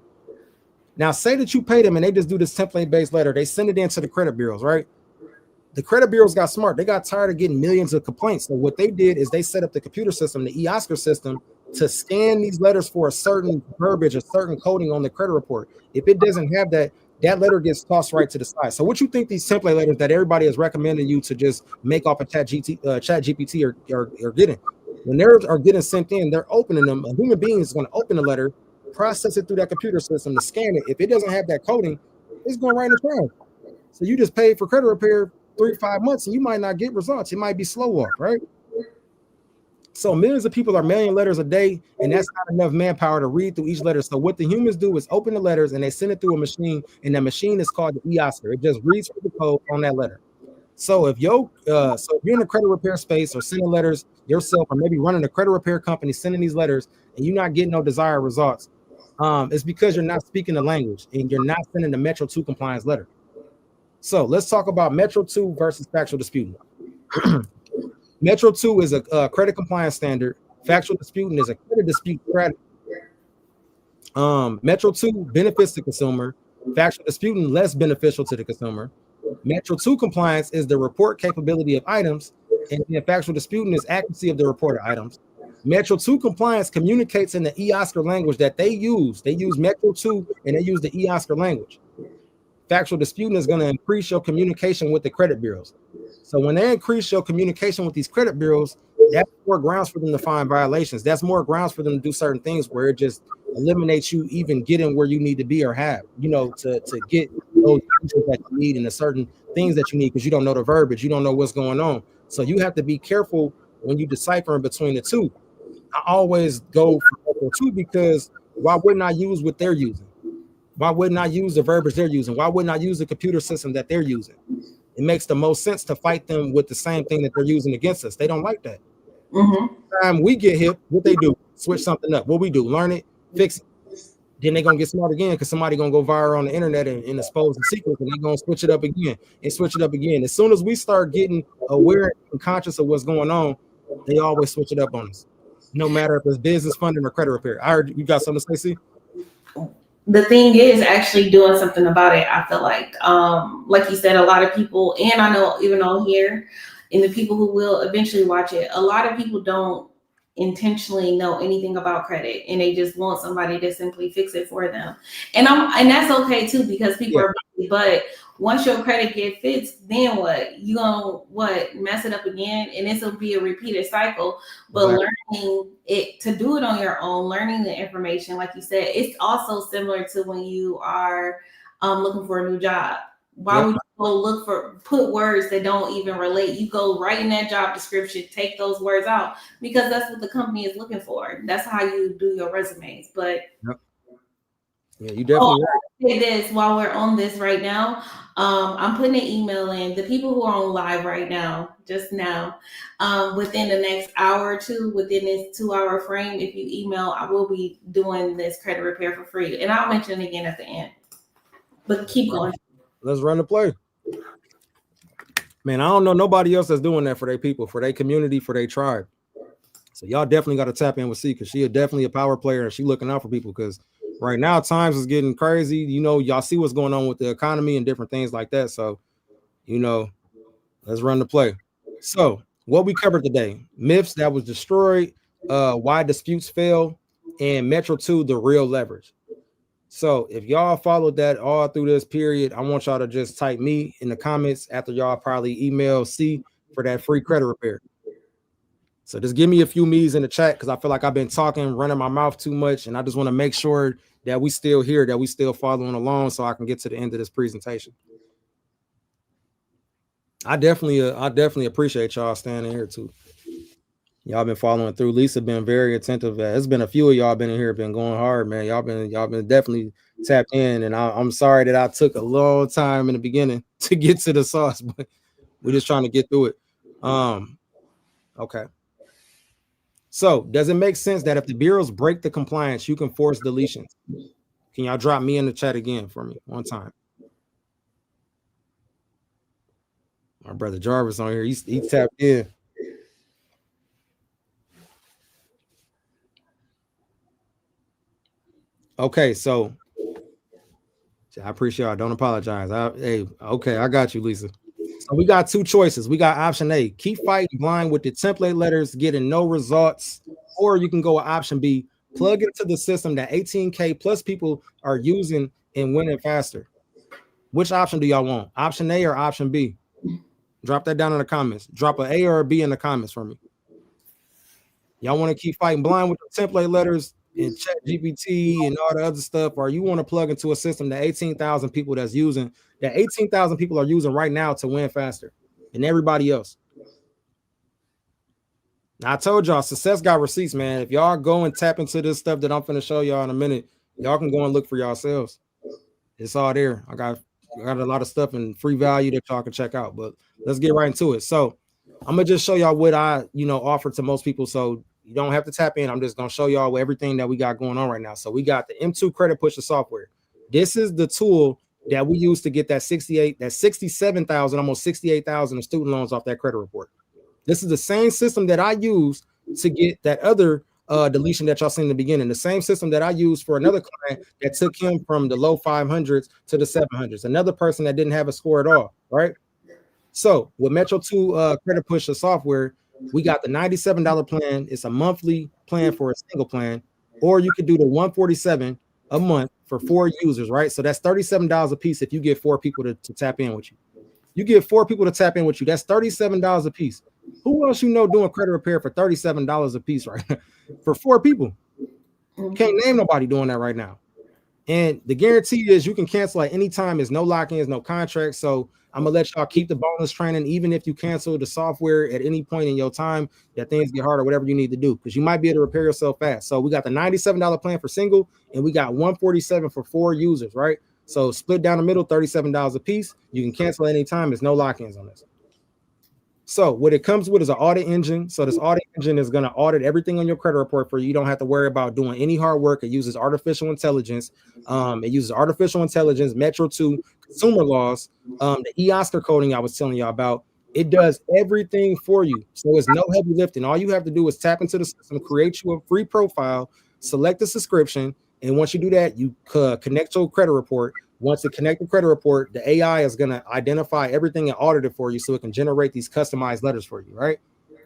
Now, say that you pay them and they just do this template-based letter. They send it into the credit bureaus, right? The credit bureaus got smart. They got tired of getting millions of complaints. So what they did is they set up the computer system, the e-Oscar system, to scan these letters for a certain verbiage, a certain coding on the credit report. If it doesn't have that, that letter gets tossed right to the side. So what you think these template letters that everybody is recommending you to just make off a Chat GPT are getting? When they are getting sent in, they're opening them. A human being is going to open the letter, process it through that computer system to scan it. If it doesn't have that coding, it's going right in the trash. So you just paid for credit repair 3 to 5 months and you might not get results. It might be slow walk, right? So millions of people are mailing letters a day, and that's not enough manpower to read through each letter. So what the humans do is open the letters and they send it through a machine, and that machine is called the e-Oscar. It just reads through the code on that letter. So if you're in the credit repair space or sending letters yourself, or maybe running a credit repair company, sending these letters, and you're not getting no desired results, it's because you're not speaking the language and you're not sending the Metro 2 compliance letter. So let's talk about Metro 2 versus factual disputing. Metro 2 is a credit compliance standard. Factual disputing is a credit dispute credit. Metro 2 benefits the consumer. Factual disputing less beneficial to the consumer. Metro 2 compliance is the report capability of items, and then factual disputing is accuracy of the reported items. Metro 2 compliance communicates in the e-Oscar language that they use. They use Metro 2 and they use the e-Oscar language. Factual disputing is going to increase your communication with the credit bureaus. So when they increase your communication with these credit bureaus, that's more grounds for them to find violations. That's more grounds for them to do certain things where it just eliminates you even getting where you need to be or have, to get those features that you need and the certain things that you need, because you don't know the verbiage, you don't know what's going on. So you have to be careful when you decipher in between the two. I always go for Metro 2 because why wouldn't I use what they're using? Why wouldn't I use the verbiage they're using? Why wouldn't I use the computer system that they're using? It makes the most sense to fight them with the same thing that they're using against us. They don't like that. Mm-hmm. Time we get hip, what they do? Switch something up. What we do? Learn it, fix it. Then they're gonna get smart again because somebody gonna go viral on the internet and expose the secret, and they're gonna switch it up again and switch it up again. As soon as we start getting aware and conscious of what's going on, they always switch it up on us. No matter if it's business funding or credit repair. I heard you got something to say, C? The thing is actually doing something about it. I feel like you said, a lot of people, and I know even on here, and the people who will eventually watch it, a lot of people don't intentionally know anything about credit, and they just want somebody to simply fix it for them. And that's okay too, because people are busy, but once your credit get fixed, then what? You gonna mess it up again, and this will be a repeated cycle. But learning it to do it on your own, learning the information, like you said, it's also similar to when you are looking for a new job. Why would you go put words that don't even relate? You go right in that job description, take those words out, because that's what the company is looking for. That's how you do your resumes. But yeah, you definitely say this while we're on this right now. I'm putting an email in. The people who are on live right now, just now, within the next hour or two, within this 2-hour frame, if you email, I will be doing this credit repair for free. And I'll mention it again at the end. But keep going. Let's run the play. Man, I don't know nobody else that's doing that for their people, for their community, for their tribe. So y'all definitely got to tap in with C, because she is definitely a power player and she looking out for people, because right now times is getting crazy. Y'all see what's going on with the economy and different things like that. So, let's run the play. So what we covered today: myths that was destroyed, why disputes fail, and Metro 2, the real leverage. So if y'all followed that all through this period, I want y'all to just type me in the comments after y'all probably email C for that free credit repair. So just give me a few me's in the chat because I feel like I've been talking, running my mouth too much, and I just want to make sure that we still here, that we still following along, so I can get to the end of this presentation. I definitely appreciate y'all standing here too. Y'all been following through. Lisa been very attentive. It's been a few of y'all been in here, been going hard, man. Y'all been definitely tapped in, and I'm sorry that I took a long time in the beginning to get to the sauce, but we're just trying to get through it. Okay. So does it make sense that if the bureaus break the compliance, you can force deletions? Can y'all drop me in the chat again for me one time? My brother Jarvis on here, he tapped in. Okay, so I appreciate y'all. Don't apologize. Okay, I got you, Lisa. So we got two choices. We got option A, keep fighting blind with the template letters, getting no results, or you can go with option B, plug into the system that 18K plus people are using and winning faster. Which option do y'all want? Option A or option B? Drop that down in the comments. Drop an A or a B in the comments for me. Y'all want to keep fighting blind with the template letters and Chat GPT and all the other stuff, or you want to plug into a system that 18,000 people that's using, that 18,000 people are using right now to win faster than everybody else? Now, I told y'all, success got receipts, man. If y'all go and tap into this stuff that I'm finna show y'all in a minute, y'all can go and look for yourselves. It's all there. I got a lot of stuff and free value that y'all can check out, but let's get right into it. So I'm gonna just show y'all what I, offer to most people. So you don't have to tap in. I'm just gonna show y'all everything that we got going on right now. So we got the M2 credit pusher software. This is the tool that we use to get that 67,000, almost 68,000 of student loans off that credit report. This is the same system that I use to get that other deletion that y'all seen in the beginning. The same system that I used for another client that took him from the low 500s to the 700s. Another person that didn't have a score at all, right? So with Metro 2 credit pusher software, we got the $97 plan. It's a monthly plan for a single plan, or you could do the $147 a month for 4 users, right? So that's $37 a piece if you get 4 people to tap in with you. You get 4 people to tap in with you. That's $37 a piece. Who else doing credit repair for $37 a piece right now? For 4 people? Can't name nobody doing that right now. And the guarantee is you can cancel at any time. There's no lock-ins, no contracts. So I'm gonna let y'all keep the bonus training, even if you cancel the software at any point in your time that things get hard or whatever you need to do, because you might be able to repair yourself fast. So we got the $97 plan for single, and we got $147 for 4 users, right? So split down the middle, $37 a piece. You can cancel at any time. There's no lock-ins on this. So what it comes with is an audit engine. So this audit engine is going to audit everything on your credit report for you. You don't have to worry about doing any hard work. It uses artificial intelligence. Metro 2 consumer laws, the e-Oscar coding I was telling y'all about. It does everything for you. So it's no heavy lifting. All you have to do is tap into the system, create you a free profile, select the subscription. And once you do that, you connect your credit report. Once it connects the credit report, the AI is going to identify everything and audit it for you so it can generate these customized letters for you, right?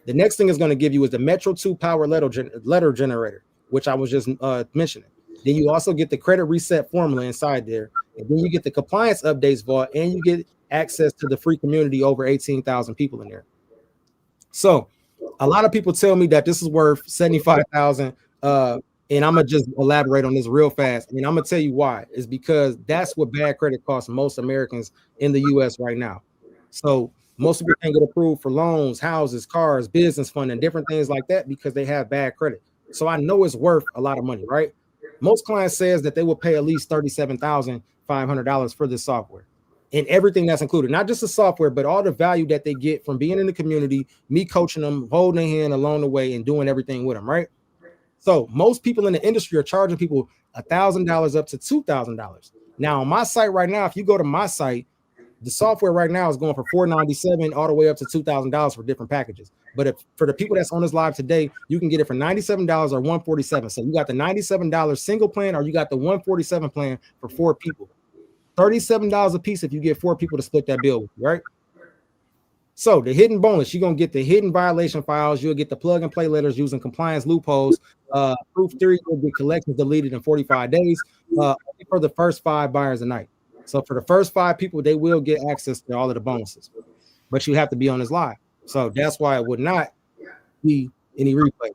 The next thing it's going to give you is the Metro 2 Power letter generator, which I was just mentioning. Then you also get the credit reset formula inside there. And then you get the compliance updates vault, and you get access to the free community, over 18,000 people in there. So a lot of people tell me that this is worth 75,000. And I'm going to just elaborate on this real fast. And I'm going to tell you why. It's because that's what bad credit costs most Americans in the U.S. right now. So most people can't get approved for loans, houses, cars, business funding, different things like that because they have bad credit. So I know it's worth a lot of money, right? Most clients says that they will pay at least $37,500 for this software and everything that's included, not just the software, but all the value that they get from being in the community, me coaching them, holding their hand along the way and doing everything with them, right? So most people in the industry are charging people $1,000 up to $2,000. Now on my site right now, if you go to my site, the software right now is going for $497 all the way up to $2,000 for different packages. But for the people that's on this live today, you can get it for $97 or $147. So you got the $97 single plan, or you got the $147 plan for 4 people. $37 a piece if you get 4 people to split that bill with, right? So the hidden bonus, you're gonna get the hidden violation files, you'll get the plug and play letters using compliance loopholes. Proof 3 will get collections deleted in 45 days, only for the first 5 buyers a night. So for the first 5 people, they will get access to all of the bonuses, but you have to be on this live. So that's why it would not be any replay.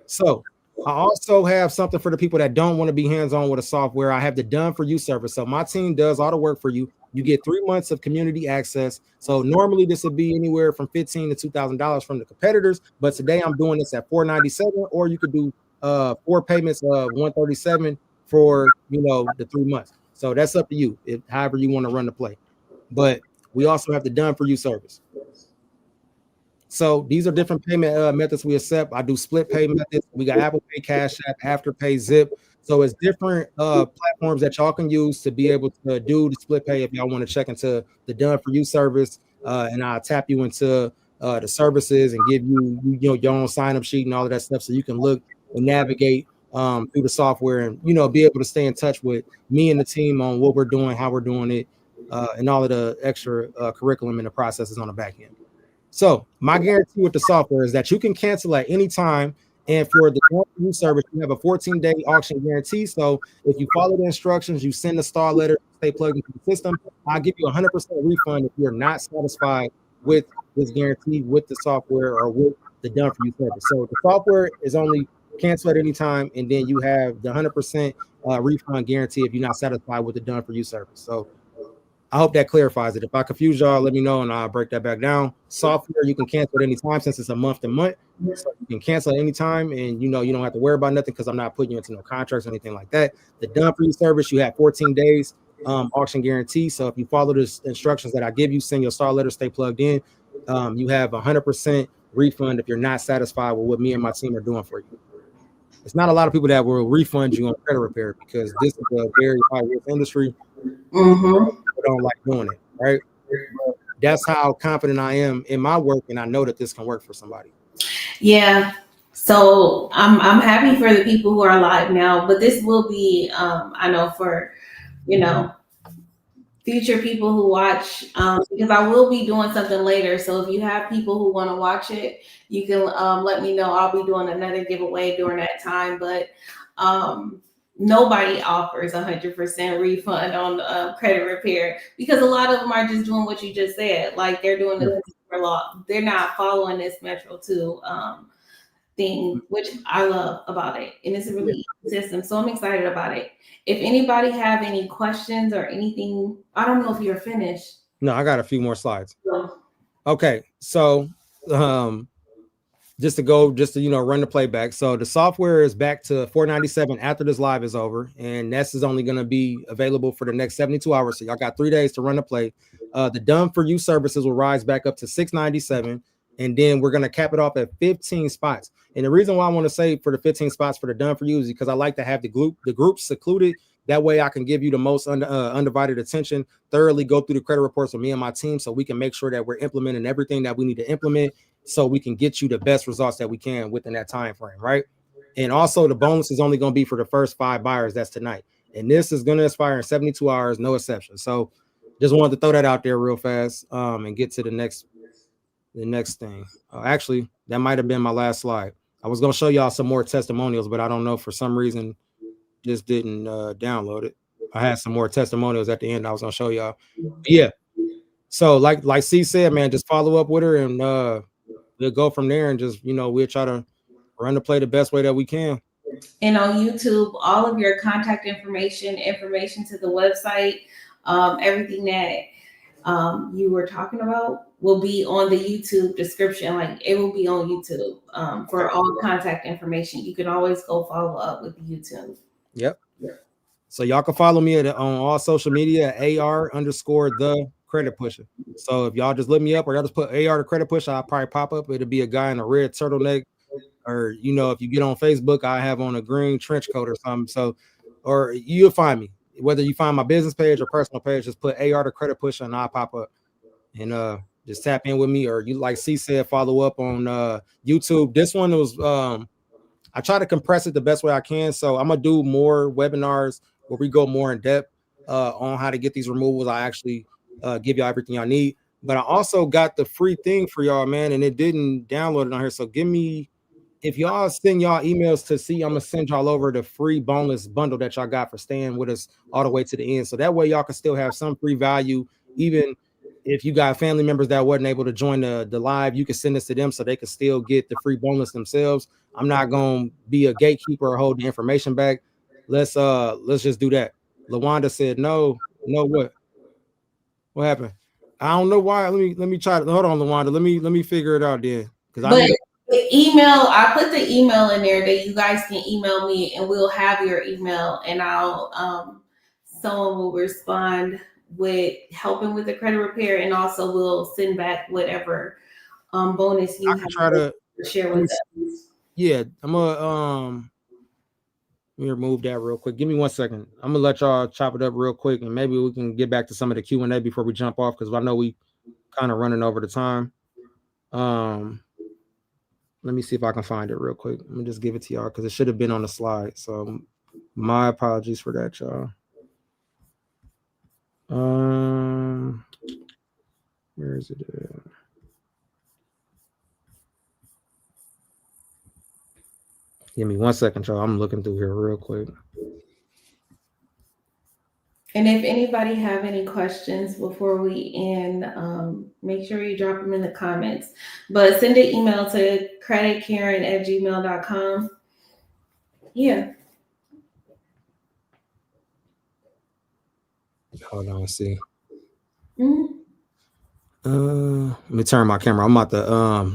So I also have something for the people that don't want to be hands-on with a software. I have the done for you service. So my team does all the work for you. You get 3 months of community access. So normally this would be anywhere from $15 to $2,000 from the competitors, but today I'm doing this at $497, or you could do 4 payments of $137 for the 3 months. So that's up to you, however you want to run the play. But we also have the done for you service. So these are different payment methods we accept. I do split pay methods. We got Apple Pay, Cash App, Afterpay, Zip. So it's different platforms that y'all can use to be able to do the split pay if y'all want to check into the done for you service. And I'll tap you into the services and give you your own sign up sheet and all of that stuff, so you can look and navigate through the software and be able to stay in touch with me and the team on what we're doing, how we're doing it, and all of the extra curriculum and the processes on the back end. So my guarantee with the software is that you can cancel at any time. And for the new service, you have a 14-day auction guarantee. So if you follow the instructions, you send a star letter, stay plugged into the system, I'll give you 100% refund if you're not satisfied with this guarantee, with the software, or with the done for you service. So the software is only cancel at any time, and then you have the 100% refund guarantee if you're not satisfied with the done for you service. So I hope that clarifies it. If I confuse y'all, let me know and I'll break that back down. Software, you can cancel at any time since it's a month to month. So you can cancel at any time, and you don't have to worry about nothing because I'm not putting you into no contracts or anything like that. The done for you service, you have 14 days auction guarantee. So if you follow the instructions that I give you, send your star letter, stay plugged in, you have 100% refund if you're not satisfied with what me and my team are doing for you. It's not a lot of people that will refund you on credit repair because this is a very high risk industry. People don't like doing it, right? But that's how confident I am in my work, and I know that this can work for somebody. Yeah. So I'm happy for the people who are live now, but this will be I know for future people who watch, because I will be doing something later. So if you have people who want to watch it, you can let me know. I'll be doing another giveaway during that time, but nobody offers 100% refund on credit repair, because a lot of them are just doing what you just said. Like they're doing the consumer law. They're not following this Metro 2 thing, which I love about it. And it's a really easy system. So I'm excited about it. If anybody have any questions or anything, I don't know if you're finished. No, I got a few more slides. Okay. So just to run the playback. So the software is back to $497 after this live is over, and this is only going to be available for the next 72 hours. So y'all got 3 days to run the play. The done for you services will rise back up to $697, and then we're going to cap it off at 15 spots. And the reason why I want to say for the 15 spots for the done for you is because I like to have the group secluded. That way I can give you the most undivided attention, thoroughly go through the credit reports with me and my team, so we can make sure that we're implementing everything that we need to implement, so we can get you the best results that we can within that time frame, right? And also the bonus is only going to be for the first 5 buyers. That's tonight. And this is going to expire in 72 hours, no exception. So just wanted to throw that out there real fast and get to the next thing. Actually, that might have been my last slide. I was going to show y'all some more testimonials, but I don't know, for some reason, just didn't download it. I had some more testimonials at the end I was going to show y'all. But yeah. So like C said, man, just follow up with her and we'll go from there, and just, we'll try to run the play the best way that we can. And on YouTube, all of your contact information to the website, everything that you were talking about will be on the YouTube description. Like it will be on YouTube for all contact information. You can always go follow up with YouTube. Yep. So y'all can follow me on all social media at AR_the credit pusher. So if y'all just look me up, or y'all just put AR the credit pusher, I'll probably pop up. It'll be a guy in a red turtleneck, or if you get on Facebook, I have on a green trench coat or something. So, or you'll find me. Whether you find my business page or personal page, just put AR the credit pusher and I'll pop up. And just tap in with me, or you, like C said, follow up on YouTube. This one was I try to compress it the best way I can. So I'm gonna do more webinars where we go more in depth on how to get these removals. I actually give y'all everything y'all need. But I also got the free thing for y'all, man, and it didn't download it on here. So give me, if y'all send y'all emails to see, I'm gonna send y'all over the free boneless bundle that y'all got for staying with us all the way to the end. So that way y'all can still have some free value, even if you got family members that wasn't able to join the live, you can send this to them so they can still get the free bonus themselves. I'm not gonna be a gatekeeper or hold the information back. Let's just do that. Lawanda said no. No, what happened? I don't know why. Let me try to hold on, Lawanda. Let me figure it out then. Because I But need the email, I put the email in there that you guys can email me, and we'll have your email, and I'll someone will respond with helping with the credit repair, and also we'll send back whatever bonus I you can have try to to share let me with see. us. Yeah, I'm gonna let me remove that real quick. Give me 1 second. I'm gonna let y'all chop it up real quick, and maybe we can get back to some of the Q&A before we jump off because I know we kind of running over the time. Um, let me see if I can find it real quick. Let me just give it to y'all because it should have been on the slide. So my apologies for that, y'all. Um, where is it? Give me 1 second, y'all. I'm looking through here real quick. And if anybody have any questions before we end, make sure you drop them in the comments. But send an email to creditkaren@gmail.com. Yeah. Hold on, see. Mhm. Let me turn my camera. I'm about to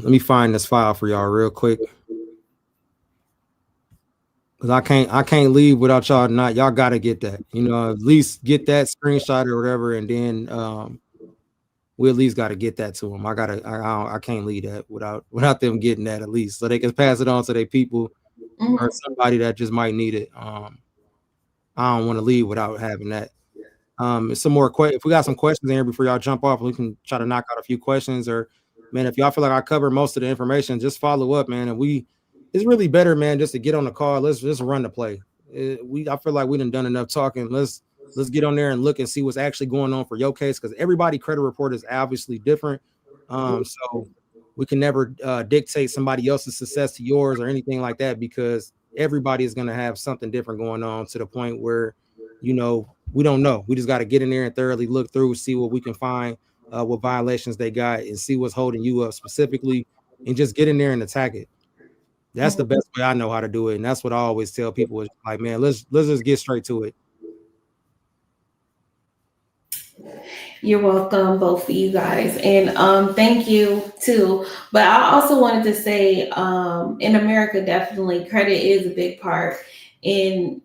let me find this file for y'all real quick. Cause I can't leave without y'all not y'all gotta get that. At least get that screenshot or whatever, and then we at least gotta get that to them. I can't leave that without them getting that at least. So they can pass it on to their people or Mhm. somebody that just might need it. I don't want to leave without having that. Some more if we got some questions in here before y'all jump off, we can try to knock out a few questions. Or man, if y'all feel like I covered most of the information, just follow up, man. And it's really better, man, just to get on the call. Let's just run the play. I feel like we done enough talking. Let's get on there and look and see what's actually going on for your case, because everybody credit report is obviously different. So we can never dictate somebody else's success to yours or anything like that, because everybody is going to have something different going on, to the point where we don't know. We just got to get in there and thoroughly look through, see what we can find, what violations they got, and see what's holding you up specifically, and just get in there and attack it. That's the best way I know how to do it, and that's what I always tell people is like, man, let's just get straight to it. You're welcome, both of you guys, and thank you too. But I also wanted to say, in America, definitely credit is a big part. And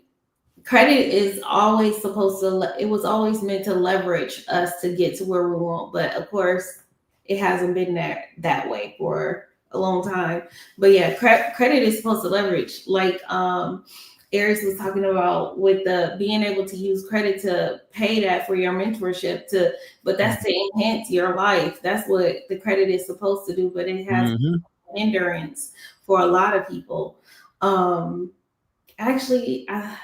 credit is always supposed to. It was always meant to leverage us to get to where we want. But of course, it hasn't been that way for a long time. But yeah, credit is supposed to leverage. Like Aries was talking about with the being able to use credit to pay that for your mentorship but that's to enhance your life. That's what the credit is supposed to do, but it has Mm-hmm. hindrance for a lot of people. Um actually I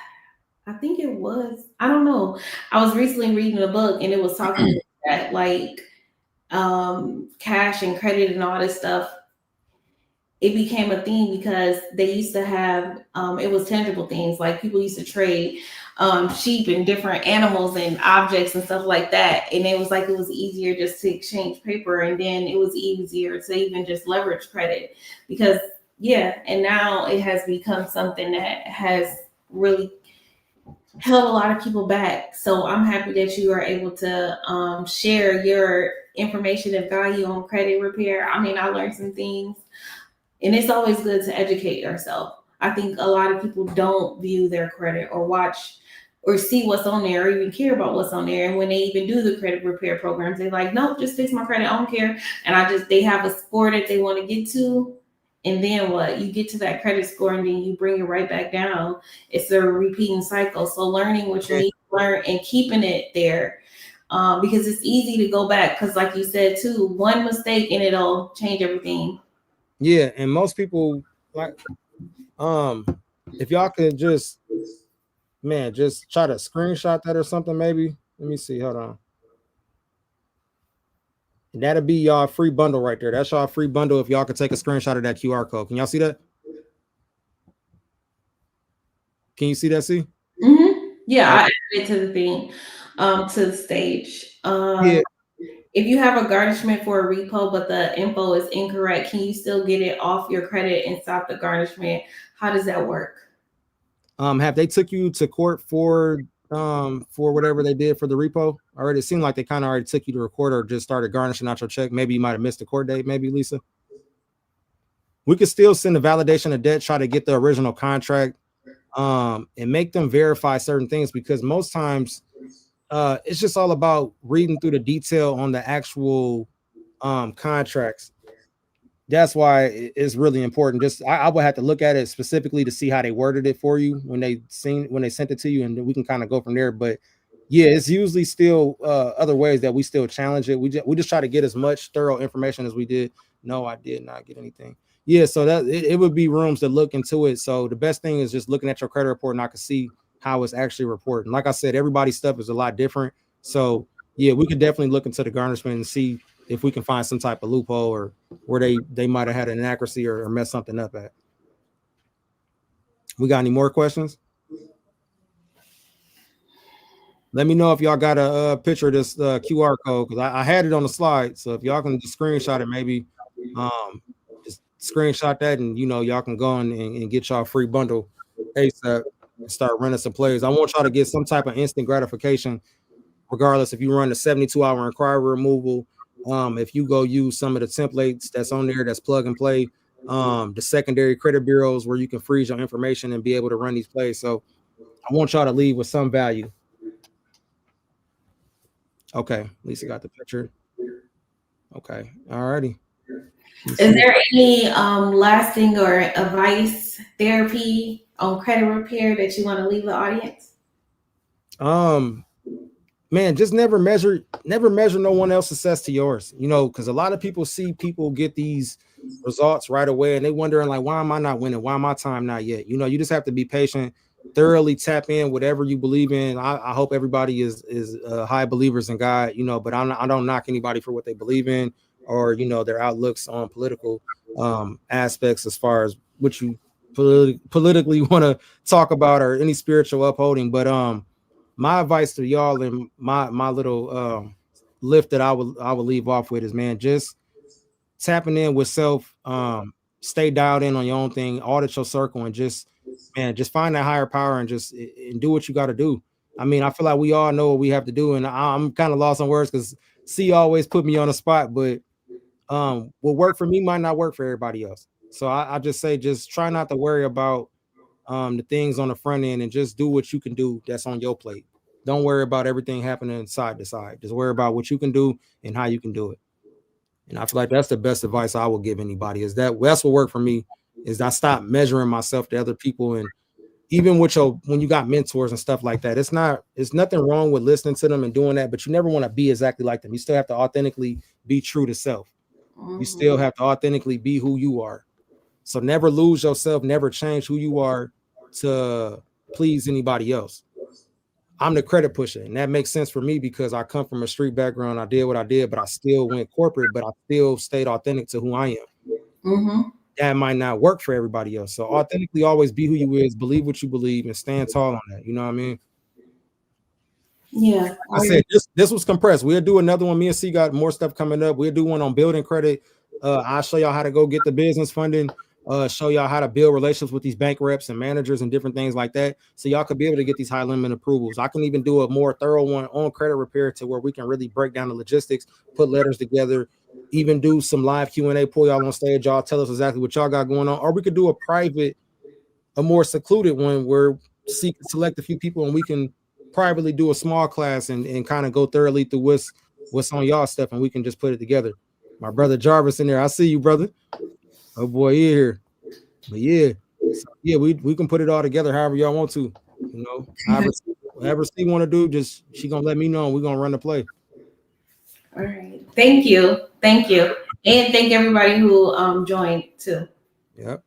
think it was, I don't know. I was recently reading a book and it was talking about that, like cash and credit and all this stuff, it became a thing because they used to have it was tangible things, like people used to trade sheep and different animals and objects and stuff like that, and it was like it was easier just to exchange paper, and then it was easier to even just leverage credit because yeah, and now it has become something that has really held a lot of people back. So I'm happy that you are able to share your information and value on credit repair. I mean, I learned some things, and it's always good to educate yourself. I think a lot of people don't view their credit or watch or see what's on there or even care about what's on there. And when they even do the credit repair programs, they're like, nope, just fix my credit. I don't care. And they have a score that they want to get to. And then what? You get to that credit score and then you bring it right back down. It's a repeating cycle. So learning what you need to learn and keeping it there, because it's easy to go back. Because like you said too, one mistake and it'll change everything. Yeah, and most people like if y'all could just, man, just try to screenshot that or something, maybe. Let me see. Hold on. That'll be y'all free bundle right there. That's y'all free bundle. If y'all could take a screenshot of that QR code, can y'all see that? Can you see that? See? Yeah, I Okay. added it to the thing, to the stage. Yeah. If you have a garnishment for a repo, but the info is incorrect, can you still get it off your credit and stop the garnishment? How does that work? Have they took you to court for whatever they did for the repo? Already, it seemed like they kind of already took you to record or just started garnishing out your check. Maybe you might have missed the court date. Maybe Lisa. We could still send a validation of debt, try to get the original contract, and make them verify certain things because most times it's just all about reading through the detail on the actual contracts. That's why it's really important. Just I would have to look at it specifically to see how they worded it for you when they sent it to you, and we can kind of go from there. But yeah, it's usually still other ways that we still challenge it. We just try to get as much thorough information as we did. No, I did not get anything. Yeah, so that it would be rooms to look into it. So the best thing is just looking at your credit report, and I can see how it's actually reported. And like I said, everybody's stuff is a lot different. So yeah, we could definitely look into the garnishment and see if we can find some type of loophole or where they might have had an inaccuracy or messed something up at. We got any more questions? Let me know if y'all got a picture of this QR code because I had it on the slide. So if y'all can just screenshot it, maybe just screenshot that, and y'all can go and get y'all free bundle ASAP and start running some plays. I want y'all to get some type of instant gratification, regardless if you run the 72-hour inquiry removal. If you go use some of the templates that's on there, that's plug and play, the secondary credit bureaus where you can freeze your information and be able to run these plays. So I want y'all to leave with some value. Okay, Lisa got the picture. Okay, all righty. Is there any lasting or advice therapy on credit repair that you want to leave the audience? Man, just never measure no one else's success to yours, because a lot of people see people get these results right away and they wondering like, why am I not winning? Why my time not yet? You just have to be patient, thoroughly tap in whatever you believe in. I hope everybody is high believers in God, but I don't knock anybody for what they believe in or their outlooks on political aspects as far as what you politically want to talk about or any spiritual upholding. But my advice to y'all and my little lift that I would leave off with is, man, just tapping in with self, stay dialed in on your own thing, audit your circle, and just find that higher power and just and do what you got to do. I mean, I feel like we all know what we have to do, and I'm kind of lost on words because C always put me on the spot, but what worked for me might not work for everybody else. So I just say, just try not to worry about the things on the front end and just do what you can do that's on your plate. Don't worry about everything happening side to side. Just worry about what you can do and how you can do it. And I feel like that's the best advice I will give anybody is that's what worked for me is I stopped measuring myself to other people. And even with when you got mentors and stuff like that, it's nothing wrong with listening to them and doing that, but you never want to be exactly like them. You still have to authentically be true to self. You still have to authentically be who you are. So never lose yourself, never change who you are to please anybody else. I'm the credit pusher, and that makes sense for me because I come from a street background. I did what I did, but I still went corporate, but I still stayed authentic to who I am. That might not work for everybody else. So authentically always be who you is, believe what you believe, and stand tall on that. You know what I mean? Yeah. I said this was compressed. We'll do another one. Me and C got more stuff coming up. We'll do one on building credit. I'll show y'all how to go get the business funding. Show y'all how to build relationships with these bank reps and managers and different things like that. So y'all could be able to get these high limit approvals. I can even do a more thorough one on credit repair to where we can really break down the logistics, put letters together, even do some live Q&A, pull y'all on stage. Y'all tell us exactly what y'all got going on. Or we could do a private, a more secluded one where select a few people and we can privately do a small class and kind of go thoroughly through what's on y'all stuff and we can just put it together. My brother Jarvis in there. I see you, brother. Oh boy, here. But yeah, so yeah, we can put it all together however y'all want to. However Steve want to do, just she gonna let me know and we're gonna run the play. All right. Thank you. And thank everybody who joined too. Yep.